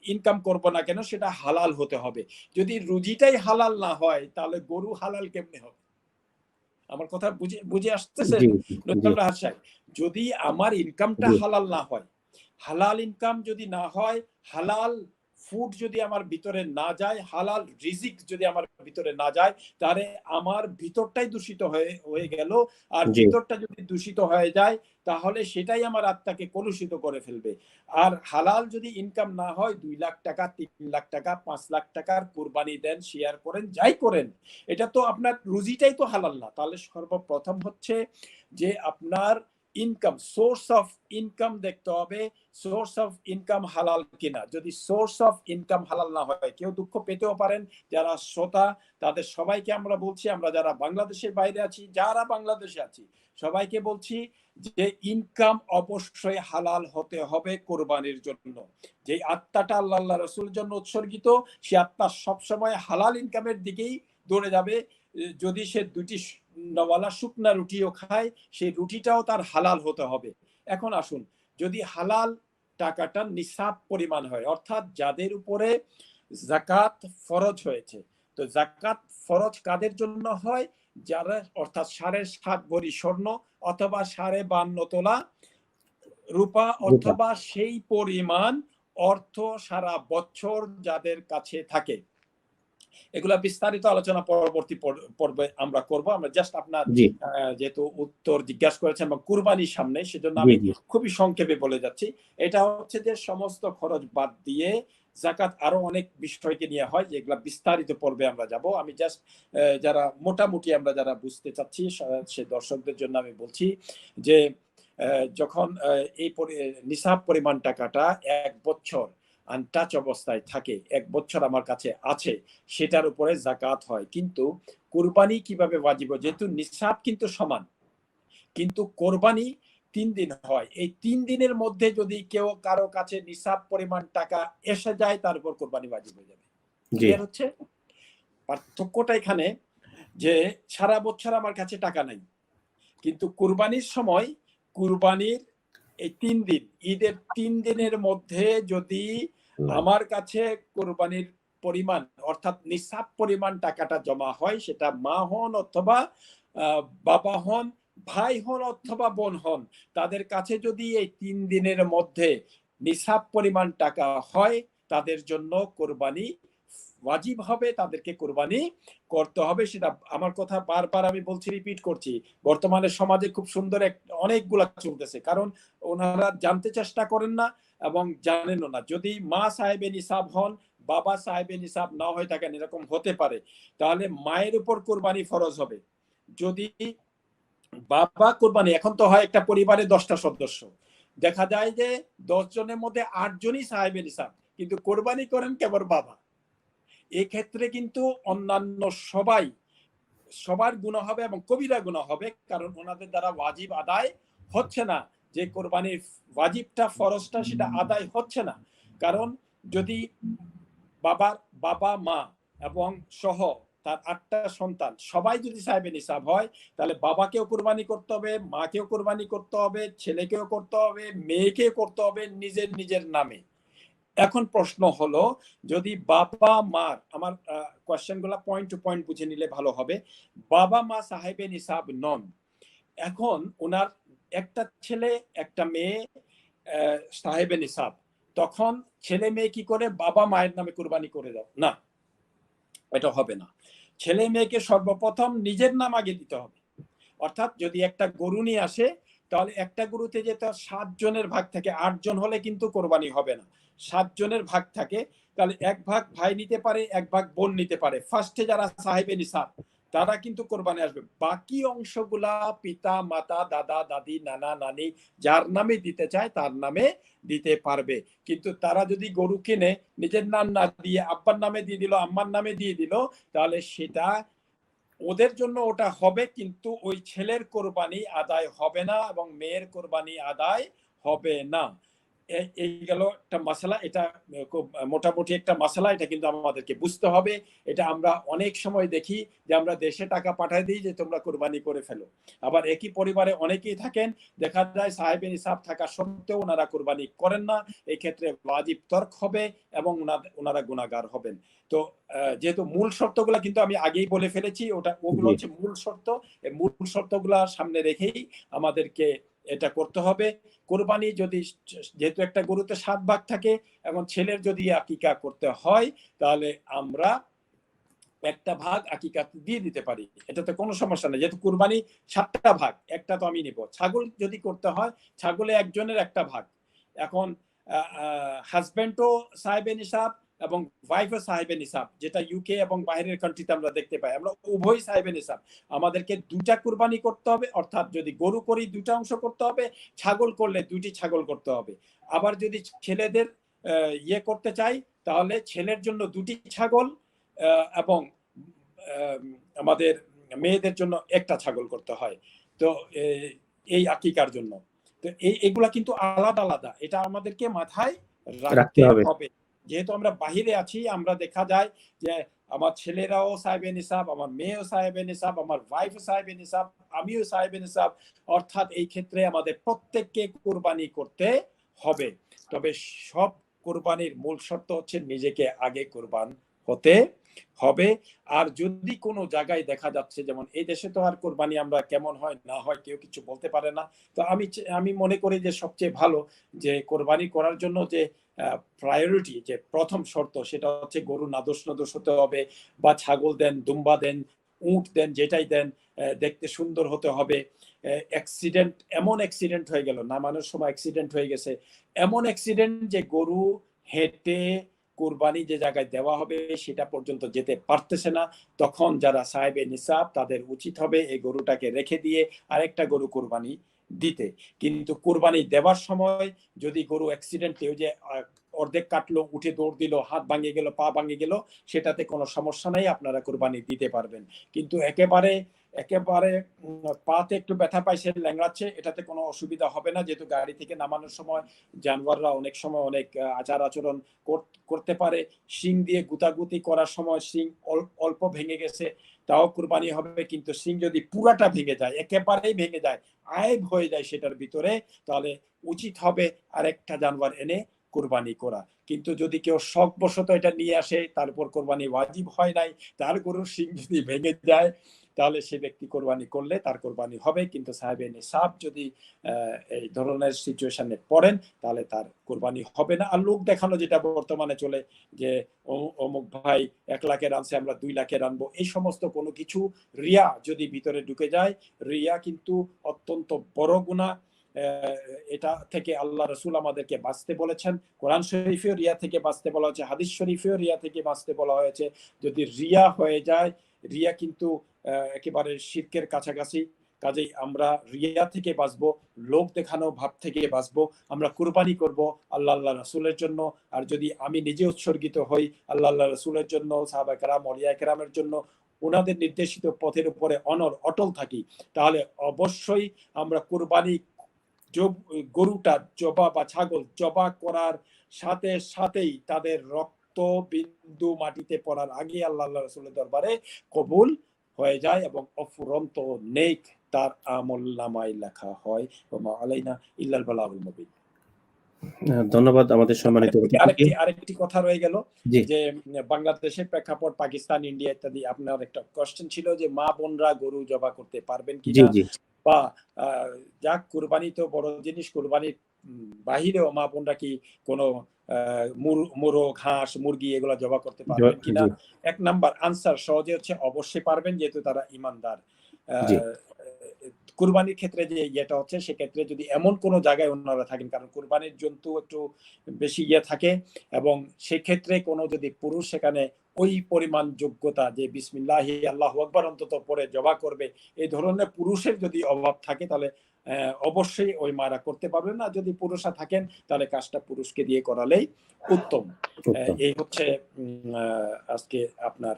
C: ইনকাম করব না কেন, সেটা হালাল হতে হবে। যদি রুজিটাই হালাল না হয়, তাহলে গরু হালাল কেমনে হবে? আমার কথা বুঝে আসতেছে?
B: জি, জি,
C: যদি আমার ইনকামটা
B: জি,
C: হালাল না হয়, হালাল ইনকাম যদি না হয়, হালাল ফুড যদি আমার ভিতরে না যায়, হালাল রিজিক যদি আমার ভিতরে না যায়, তাহলে আমার ভিতরটাই দূষিত হয়ে গেল। আর
B: জি,
C: ভিতরটা যদি দূষিত হয়ে যায়, তাহলে সেটাই আমার আত্মাকে কলুষিত করে ফেলবে। আর হালাল যদি ইনকাম না হয়, 2 লাখ টাকা, 3 লাখ টাকা, 5 লাখ টাকার কুরবানি দেন, শেয়ার করেন, যাই করেন, এটা তো আপনার রুজিটাই তো হালাল না। তাহলে সর্বপ্রথম হচ্ছে যে আপনার ইনকাম, সোর্স অফ ইনকাম দেখতে হবে, সোর্স অফ ইনকাম হালাল কিনা। যদি সোর্স অফ ইনকাম হালাল না হয়, কেউ দুঃখ পেতেও পারেন। যারা শ্রোতা, তাদের সবাইকে আমরা বলছি, আমরা যারা বাংলাদেশের বাইরে আছি, যারা বাংলাদেশে আছি, সবাইকে বলছি যে ইনকাম অবশ্যই হালাল হতে হবে কোরবানির জন্য। যে আত্মাটা আল্লাহ রাসূলের জন্য উৎসর্গিত, সে আত্মা সবসময় হালাল ইনকামের দিকেই দৌড়ে যাবে। যদি সে 2টি নওয়ালা শুকনা রুটিও খায়, সেই রুটিটাও তার হালাল হতে হবে। এখন আসুন, যদি হালাল টাকাটা নিসাব পরিমাণ হয়, অর্থাৎ যাদের উপরে যাকাত ফরজ হয়েছে, তো যাকাত ফরজ কাদের জন্য হয়? যারা অর্থাৎ 7.5 ভরি স্বর্ণ অথবা 52.5 তোলা রূপা
B: রূপা।
C: অথবা সেই পরিমাণ অর্থ সারা বছর যাদের কাছে থাকে। এগুলা বিস্তারিত আলোচনা পরবর্তী পর্বে আমরা করব। আমরা জাস্ট আপনার
B: জি,
C: যেহেতু উত্তর জিজ্ঞাসা করেছেন এবং কুরবানির সামনে, সেজন্য
B: জি,
C: আমি
B: জি,
C: খুবই সংক্ষেপে বলে যাচ্ছি। এটা হচ্ছে যে সমস্ত খরচ বাদ দিয়ে জাকাত আরো অনেক বিষয়কে নিয়ে হয়, যেগুলা বিস্তারিত পর্বে আমরা যাব। আমি জাস্ট যারা মোটামুটি আমরা যারা বুঝতে চাচ্ছি সে দর্শকদের জন্য আমি বলছি যে যখন এই নিসাব পরিমাণ টাকাটা 1 বছর আনটাচ অবস্থায় থাকে, 1 বছর আমার কাছে আছে, সেটার উপরে জাকাত হয়। কিন্তু কুরবানি কিভাবে ওয়াজিব, যেহেতু নিসাব কিন্তু সমান, কিন্তু কোরবানি 3 দিন হয়। এই 3 দিনের মধ্যে যদি কেউ কারো কাছে নিসাব পরিমাণ টাকা এসে যায়, তার উপর কোরবানি ওয়াজিব হয়ে যাবে। ক্লিয়ার হচ্ছে? পার্থক্যটা এখানে যে সারা বছর আমার কাছে টাকা নাই, কিন্তু কুরবানির সময়, কুরবানির এই 3 দিন, ঈদের 3 দিনের মধ্যে যদি আমার কাছে কুরবানির পরিমাণ অর্থাৎ নিসাব পরিমাণ টাকাটা জমা হয়, সেটা মা হন অথবা বাবা হন, ভাই হন অথবা বোন হন, তাদের কাছে যদি এই 3 দিনের মধ্যে নিসাব পরিমাণ টাকা হয়, তাদের জন্য কোরবানি ওয়াজিব হবে, তাদেরকে কোরবানি করতে হবে। সেটা আমার কথা বারবার আমি বলছি, রিপিট করছি, বর্তমানে সমাজে খুব সুন্দর অনেকগুলা চলতেছে, কারণ ওনারা জানতে চেষ্টা করেন না এবং জানেনও না। যদি মা সাহেবে নিসাব হন, বাবা সাহেবে নিসাব না হয়ে থাকেন, এরকম হতে পারে, তাহলে মায়ের উপর কোরবানি ফরজ হবে। যদি বাবা কোরবানি, এখন তো হয় একটা পরিবারে 10টা সদস্য, দেখা যায় যে 10 জনের মধ্যে 8 জনই সাহেবে নিসাব, কিন্তু কোরবানি করেন কেবল বাবা। এই ক্ষেত্রে কিন্তু অন্যান্য সবার গুনাহ হবে এবং কবিরা গুনাহ হবে, কারণ ওনাদের দ্বারা ওয়াজিব আদায় হচ্ছে না, যে কোরবানির ওয়াজিবটা ফরজটা সেটা আদায় হচ্ছে না। কারণ যদি বাবা মা এবং সহ তার 8টা সন্তান সবাই যদি সাহেবে নিসাব হয়, তাহলে বাবাকেও কোরবানি করতে হবে, মাকেও কোরবানি করতে হবে, ছেলেকেও করতে হবে, মেয়েকেও করতে হবে নিজের নিজের নামে। এখন প্রশ্ন হলো, যদি বাবা মার, আমার কোয়েশ্চেন গুলা পয়েন্ট টু পয়েন্ট বুঝে নিলে ভালো হবে, বাবা মা সাহেবে নিসাব নন, এখন ওনার একটা ছেলে একটা মেয়ে সাহেবে নিসাব, তখন ছেলে মেয়ে কি করে বাবা মায়ের নামে কুরবানি করে দাও? না, এটা হবে না। ছেলে মেয়েকে সর্বপ্রথম নিজের নাম আগে দিতে হবে। অর্থাৎ যদি একটা গরু নিয়ে আসে, তাহলে একটা গরুতে যে তার 7 জনের ভাগ থাকে, 8 জন হলে কিন্তু কোরবানি হবে না, 7 জনের ভাগ থাকে, তাহলে 1 ভাগ ভাই নিতে পারে, 1 ভাগ বোন নিতে পারে। ফার্স্টে যারা সাহেবে নিসাব, তারা কিন্তু কোরবানি আসবে। বাকি অংশগুলা পিতা মাতা, দাদা দাদি, নানা নানি যার নামে দিতে চায় তার নামে দিতে পারবে। কিন্তু তারা যদি গরু কিনে নিজের নাম না দিয়ে আব্বার নামে দিয়ে দিল, আম্মার নামে দিয়ে দিল, তাহলে সেটা ওদের জন্য ওটা হবে, কিন্তু ওই ছেলের কোরবানি আদায় হবে না এবং মেয়ের কোরবানি আদায় হবে না। এই গেল একটা মাসালা, এটা খুব মোটামুটি একটা মাসালা, এটা কিন্তু আমাদেরকে বুঝতে হবে। এটা আমরা অনেক সময় দেখি যে আমরা দেশে টাকা পাঠাই দিই যে তোমরা কোরবানি করে ফেলো, আবার একই পরিবারে অনেকেই থাকেন, দেখা যায় সাহেবে নিসাব থাকা সত্ত্বেও ওনারা কোরবানি করেন না। এই ক্ষেত্রে ওয়াজিব তর্ক হবে এবং ওনারা গুনাহগার হবেন। তো যেহেতু মূল শর্তগুলা কিন্তু আমি আগেই বলে ফেলেছি, ওগুলো হচ্ছে মূল শর্ত, এই মূল শর্তগুলা সামনে রেখেই আমাদেরকে এটা করতে হবে। কোরবানি যদি, যেহেতু একটা গরুতে 7 ভাগ থাকে, এখন ছেলের যদি আকিকা করতে হয়, তাহলে আমরা একটা ভাগ আকিকা দিয়ে দিতে পারি, এটাতে কোনো সমস্যা নেই। যেহেতু কুরবানি 7টা ভাগ, একটা তো আমি নিব। ছাগল যদি করতে হয়, ছাগলে একজনের একটা ভাগ। এখন হাজবেন্ডও সাহেবে নিসাব এবং ওয়াইফও সাহেবে নিসাব, যেটা ইউকে এবং বাইরের কান্ট্রিতে আমরা দেখতে পাই, আমরা উভয় সাহেবে নিসাব। আমাদেরকে 2টা কুরবানি করতে হবে, অর্থাৎ যদি গরু করি 2টা অংশ করতে হবে, ছাগল করলে 2টি ছাগল করতে হবে। আবার যদি ছেলেদের ইয়ে করতে চাই, তাহলে ছেলের জন্য 2টি ছাগল এবং আমাদের মেয়েদের জন্য একটা ছাগল করতে হয়। তো এই আকিকার জন্য তো এইগুলা কিন্তু আলাদা আলাদা, এটা আমাদেরকে মাথায় রাখতে হবে। যেহেতু আমরা বাহিরে আছি, আমরা দেখা যায় যে আমার ছেলেরাও সাহেবে নিসাব, আমার মেয়েও সাহেবে নিসাব, আমার ওয়াইফও সাহেবে নিসাব, আমিও সাহেবে নিসাব, অর্থাৎ এই ক্ষেত্রে আমাদের প্রত্যেককে কুরবানি করতে হবে। তবে সব কুরবানির মূল শর্ত হচ্ছে নিজেকে আগে কুরবান হতে হবে। আর যদি কোনো জায়গায় দেখা যাচ্ছে, যেমন এই দেশে তো আর কোরবানি আমরা কেমন হয় না হয় কেউ কিছু বলতে পারে না, তো আমি মনে করি যে সবচেয়ে ভালো যে কোরবানি করার জন্য যে প্রায়োরিটি, যে প্রথম শর্ত, সেটা হচ্ছে গরু নাদোষ হতে হবে, বা ছাগল দেন, দুম্বা দেন, উট দেন, যেটাই দেন, দেখতে সুন্দর হতে হবে। এমন অ্যাক্সিডেন্ট হয়ে গেল, নামানোর সময় অ্যাক্সিডেন্ট হয়ে গেছে, এমন অ্যাক্সিডেন্ট যে গরু হেঁটে কুরবানি যে জায়গায় দেওয়া হবে সেটা পর্যন্ত যেতে পারতেছে না, তখন যারা সাহেবে নিসাব তাদের উচিত হবে এই গরুটাকে রেখে দিয়ে আরেকটা গরু কুরবানি দিতে। কিন্তু কুরবানি দেওয়ার সময় যদি গরু অ্যাক্সিডেন্টে ওই যে অর্ধেক কাটলো, উঠে দৌড় দিল, হাত ভাঙে গেল, পা ভাঙে গেল, সেটাতে কোনো সমস্যা নেই, আপনারা কুরবানি দিতে পারবেন। কিন্তু একেবারে একেবারে পাতে একটু ব্যথা পাইছে, ল্যাংড়াচ্ছে, এটাতে কোনো অসুবিধা হবে না, যেহেতু গাড়ি থেকে নামানোর সময় জানোয়াররা অনেক সময় অনেক আচার আচরণ করতে পারে। শিং দিয়ে গুতাগুতি করার সময় শিং অল্প ভেঙে গেছে, তাও কুরবানি হবে। কিন্তু শিং যদি পুরাটা ভেঙে যায়, একেবারেই ভেঙে যায়, আয়েব হয়ে যায় সেটার ভিতরে, তাহলে উচিত হবে আরেকটা জানোয়ার এনে কুরবানি করা। কিন্তু যদি কেউ শখবশত এটা নিয়ে আসে, তারপর কোরবানি ওয়াজিব হয় নাই, তার গরুর শিং যদি ভেঙে যায়, তাহলে সে ব্যক্তি কোরবানি করলে তার কোরবানি হবে। কিন্তু সাহেবে নিসাব যদি এই ধরনের সিচুয়েশনে পড়েন, তাহলে তার কোরবানি হবে না। আর লোক দেখানো যেটা বর্তমানে চলে, যে অমুক ভাই 1 লাখের আনছে, আমরা 2 লাখের আনবো, এই সমস্ত কোনো কিছু রিয়া যদি ভিতরে ঢুকে যায়, রিয়া কিন্তু অত্যন্ত বড় গুনাহ। এটা থেকে আল্লাহ রসুল আমাদেরকে বাঁচতে বলেছেন। কোরআন শরীফেও রিয়া থেকে বাঁচতে বলা হয়েছে, হাদিস শরীফেও রিয়া থেকে বাঁচতে বলা হয়েছে। যদি রিয়া হয়ে যায়, রিয়া কিন্তু একেবারে শিরকের কাছাকাছি। কাজেই আমরা রিয়া থেকে বাঁচবো, লোক দেখানো ভাব থেকে বাঁচবো। আমরা কুরবানি করব আল্লাহ রসুলের জন্য। আর যদি আমি নিজে উৎসর্গিত হই আল্লাহ রসুলের জন্য, সাহাবায়ে কেরাম, আউলিয়া কেরামের জন্য, ওনাদের নির্দেশিত পথের উপরে অটল থাকি, তাহলে অবশ্যই আমরা কুরবানি গরুটা জবা বা ছাগল জবা করার সাথে সাথেই তাদের রক্ত বিন্দু মাটিতে পড়ার আগে আল্লাহ রাসূলের দরবারে কবুল হয়ে যায় এবং অফুরন্ত নেক তার আমলনামায় লেখা হয়। ওয়া আলাইনা ইল্লাল বালাগুল মুবিন।
B: ধন্যবাদ আমাদের সম্মানিত
C: আরেকটি কথা রয়ে গেল, যে বাংলাদেশের প্রেক্ষাপট, পাকিস্তান, ইন্ডিয়া ইত্যাদি। আপনার একটা কোশ্চেন ছিল যে মা বোনরা গরু জবা করতে পারবেন কিনা, বা যাক কুরবানি তো বড় জিনিস, কুরবানির বাহিরেও মা বোনরা কি কোনো মোরগ, হাঁস, মুরগি এগুলা জবা করতে পারবেন কিনা। 1 নাম্বার আনসার সহজে হচ্ছে অবশ্যই পারবেন, যেহেতু তারা ইমানদার। কুরবানির ক্ষেত্রে যে ইয়েটা হচ্ছে, সেক্ষেত্রে যদি এমন কোনো জায়গায় ওনারা থাকেন, কারণ কুরবানির জন্তু একটু বেশি থাকে, এবং সেক্ষেত্রে কোনো যদি পুরুষ সেখানে ওই পরিমাণ যোগ্যতা যে বিসমিল্লাহি আল্লাহু আকবার অন্তত পরে জবা করবে, এই ধরনের পুরুষের যদি অভাব থাকে, তাহলে অবশ্যই ওই মারা করতে পারবেন না। যদি পুরুষরা থাকেন, তাহলে কাজটা পুরুষকে দিয়ে করালেই উত্তম। এই হচ্ছে আজকে আপনার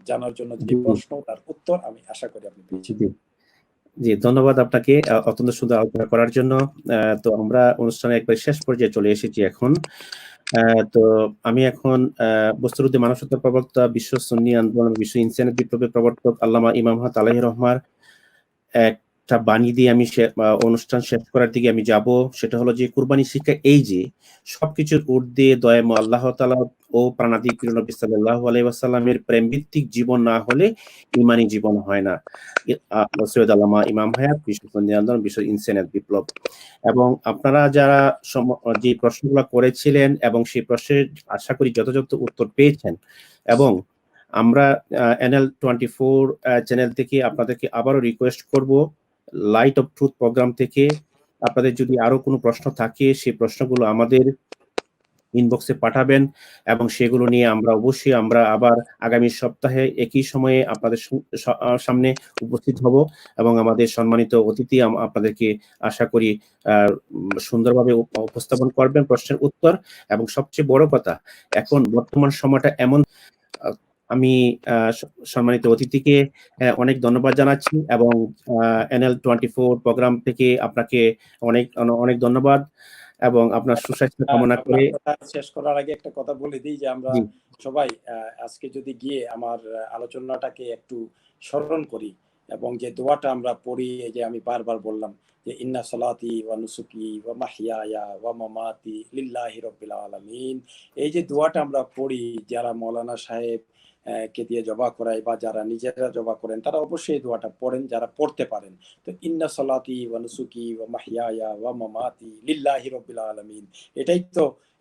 C: জানার জন্য যে প্রশ্ন, তার উত্তর আমি আশা করি আপনি পেয়েছেন।
B: জি, ধন্যবাদ আপনাকে অত্যন্ত সুন্দর আলোচনা করার জন্য। তো আমরা অনুষ্ঠানের একবার শেষ পর্যায়ে চলে এসেছি এখন। তো আমি এখন বস্তুরুদ্দি মানবসত্তার প্রবক্তা, বিশ্ব সুন্নি আন্দোলন, বিশ্ব ইনসানিয়ত বিপ্লবের প্রবর্তক আল্লামা ইমাম হাত আলাইহি রহমার একটা বাণী দিয়ে আমি অনুষ্ঠান শেষ করার দিকে আমি যাব। সেটা হলো যে কুরবানি শিক্ষা এই যে সবকিছুর ঊর্ধ্বে দয়াময় আল্লাহ তাআলা ও প্রাণাদি প্রিয় নবী সাল্লাল্লাহু আলাইহি ওয়াসাল্লামের প্রেম ভিত্তিক জীবন না হলে ঈমানি জীবন হয় না। সৈয়দ আল্লামা ইমাম হায়াত, বিশ্ব সুন্নি আন্দোলন, বিশ্ব ইনসানিয়ত বিপ্লব। এবং আপনারা যারা যে প্রশ্নগুলো করেছিলেন এবং সেই প্রশ্নের আশা করি যথাযথ উত্তর পেয়েছেন, এবং আমরা NL 24 চ্যানেল থেকে আপনাদেরকে আবারও রিকোয়েস্ট করব, লাইট অফ ট্রুথ প্রোগ্রাম থেকে আপনাদের যদি আরো কোনো প্রশ্ন থাকে, সেই প্রশ্নগুলো আমাদের ইনবক্সে পাঠাবেন, এবং সেগুলো নিয়ে আমরা অবশ্যই আবার আগামী সপ্তাহে একই সময়ে আপনাদের সামনে উপস্থিত হব, এবং আমাদের সম্মানিত অতিথি আপনাদেরকে আশা করি সুন্দরভাবে উপস্থাপন করবেন প্রশ্নের উত্তর। এবং সবচেয়ে বড় কথা, এখন বর্তমান সময়টা এমন, আমি সম্মানিত অতিথিকে অনেক ধন্যবাদ জানাচ্ছি, এবং NL 24 প্রোগ্রাম থেকে আপনাকে অনেক অনেক ধন্যবাদ, এবং আপনার সুস্বাস্থ্য কামনা করে
C: শেষ করার আগে একটা কথা বলে দিই, যে আমরা সবাই আজকে যদি গিয়ে আমার আলোচনাটাকে একটু স্মরণ করি, এবং যে দোয়াটা আমরা পড়ি, যে আমি বারবার বললাম যে ইন্না সালাতি ওয়া নুসুকি ওয়া মাহইয়ায়া ওয়া মামাতি লিল্লাহি রাব্বিল আলামিন, এই যে দোয়াটা আমরা পড়ি, যারা মাওলানা সাহেব কে দিয়ে জবা করায় বা যারা নিজেরা জবা করেন, তারা অবশ্যই দোয়াটা পড়েন, যারা পড়তে পারেন। তো ইন্না সালাতি ওয়া নুসুকি ওয়া মাহইয়ায়া ওয়া মামাতি লিল্লাহি রাব্বিল আলামিন,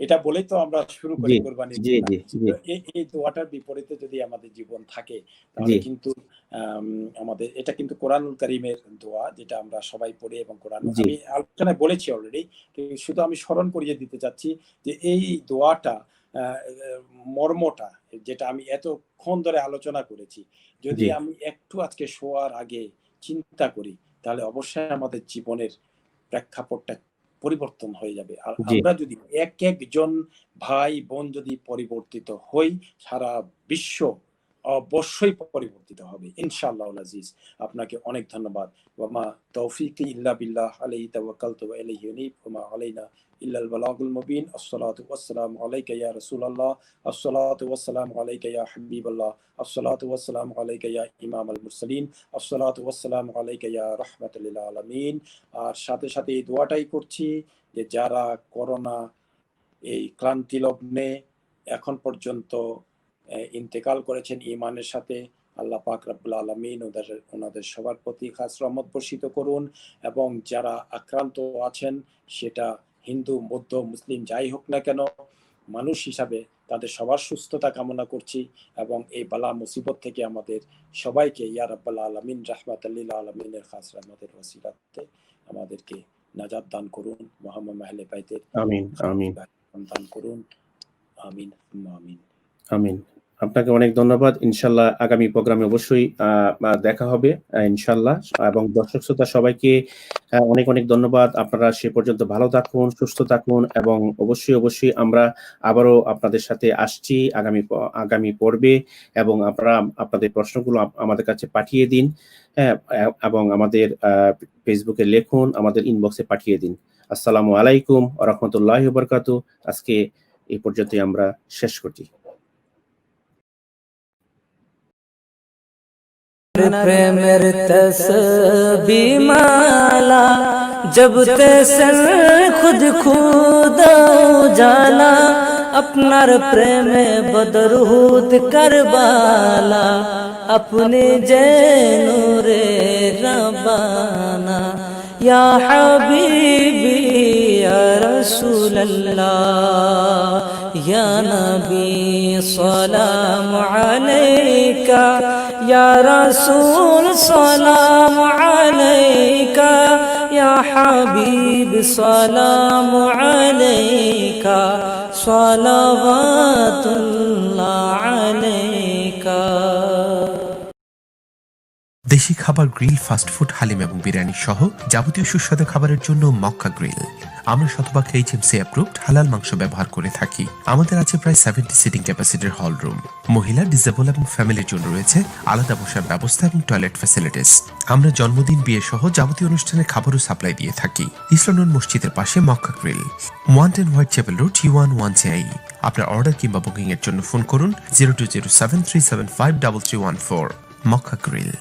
C: এটা বলেই তো আমরা শুরু করি কুরবানি। এই দোয়াটার বিপরীতে যদি আমাদের জীবন থাকে, তাহলে কিন্তু আমাদের এটা কিন্তু কোরআনুল কারীমের দোয়া, যেটা আমরা সবাই পড়ি, এবং কোরআন আমি আলোচনায় বলেছি অলরেডি, শুধু আমি স্মরণ করিয়ে দিতে চাচ্ছি যে এই দোয়াটা মর্মটা, যেটা আমি এতক্ষণ ধরে আলোচনা করেছি, যদি
B: জি।
C: আমি একটু আজকে শোয়ার আগে চিন্তা করি, তাহলে অবশ্যই আমাদের জীবনের প্রেক্ষাপটটা পরিবর্তন হয়ে যাবে। আর
B: জি।
C: আমরা যদি একজন ভাই বোন যদি পরিবর্তিত হই, সারা বিশ্ব অবশ্যই পরিবর্তিত হবে ইনশাআল্লাহ আজিজ। আপনাকে অনেক ধন্যবাদ। ওয়া মা তৌফিকি ইল্লা বিল্লাহ, আলাইহি তাওয়াক্কালতু ওয়া ইলাইহি উনীব, ওয়া মা আলাইনা ইল্লাল বালাগুল মুবিন। আসসালাতু ওয়াসসালামু আলাইকা ইয়া রাসূলুল্লাহ, আসসালাতু ওয়াসসালামু আলাইকা ইয়া হাবিবাল্লাহ, আসসালাতু ওয়াসসালামু আলাইকা ইয়া ইমামাল মুরসালিন, আসসালাতু ওয়াসসালামু আলাইকা ইয়া রাহমাতুল লিল আলামিন। আর সাথে সাথে এই দোয়াটাই করছি যে যারা করোনা এই ক্লান্তি লগ্নে এখন পর্যন্ত ইন্তেকাল করেছেন ঈমানের সাথে, আল্লাহ পাক রব্বুল আলামিন ওনাদের সবার প্রতি খাস রহমত বর্ষিত করুন। এবং যারা আক্রান্ত আছেন, সেটা হিন্দু, বৌদ্ধ, মুসলিম যাই হোক না কেন, মানুষ হিসাবে তাদের সবার সুস্থতা কামনা করছি। এবং এই বালা মুসিবত থেকে আমাদের সবাইকে ইয়া রাব্বাল আলামিন রাহমাতাল লিল আলামিনের খাস রহমতের ওসিলাতে আমাদেরকে নাজাত দান করুন। মুহাম্মদ আহলে বাইতের
B: আমিন আমিন
C: দান করুন। আমিন আমিন
B: আমিন। আপনাকে অনেক ধন্যবাদ। ইনশাল্লাহ আগামী প্রোগ্রামে অবশ্যই দেখা হবে ইনশাল্লাহ। এবং দর্শক শ্রোতা সবাইকে অনেক অনেক ধন্যবাদ। আপনারা সে পর্যন্ত ভালো থাকুন, সুস্থ থাকুন, এবং অবশ্যই আমরা আবারও আপনাদের সাথে আসছি আগামী পর্বে। এবং আপনারা আপনাদের প্রশ্নগুলো আমাদের কাছে পাঠিয়ে দিন, হ্যাঁ, এবং আমাদের ফেসবুকে লিখুন, আমাদের ইনবক্সে পাঠিয়ে দিন। আসসালামু আলাইকুম ওয়া রাহমাতুল্লাহি ওয়া বারাকাতুহু। আজকে এই পর্যন্তই আমরা শেষ করছি।
A: প্রেমের তসবি মালা जब तैसन खुद खुदा जाला, আপনার প্রেমে বদরুদ করবালা, अपने जैनुरे रबाना, या हबीबी या रसूल अल्लाह, या नबी सलाम अलैका, या रसूल सलाम अलैका, या हबीब सलाम अलैका, सलावातुल्लाह अलैका।
D: দেশি খাবার, গ্রিল, ফাস্টফুড, হালিম এবং বিরিয়ানি সহ যাবতীয় সুস্বাদু খাবারের জন্য মক্কা গ্রিল। আমরা শতভাগ HMC অ্যাপ্রুভড হালাল মাংস ব্যবহার করে থাকি। আমাদের আছে প্রায় 70 সিটিং ক্যাপাসিটির হল রুম। মহিলা, ডিসেবল এবং ফ্যামিলির জন্য রয়েছে আলাদা বসার ব্যবস্থা এবং টয়লেট ফ্যাসিলিটিস। আমরা জন্মদিন, বিয়ে সহ যাবতীয় অনুষ্ঠানে খাবারও সাপ্লাই দিয়ে থাকি। ইসলাম মসজিদের পাশে Mecca grill, 110 Whitechapel road, T1 আপনার অর্ডার কিংবা বুকিং এর জন্য ফোন করুন 020737533114। মক্কা গ্রিল।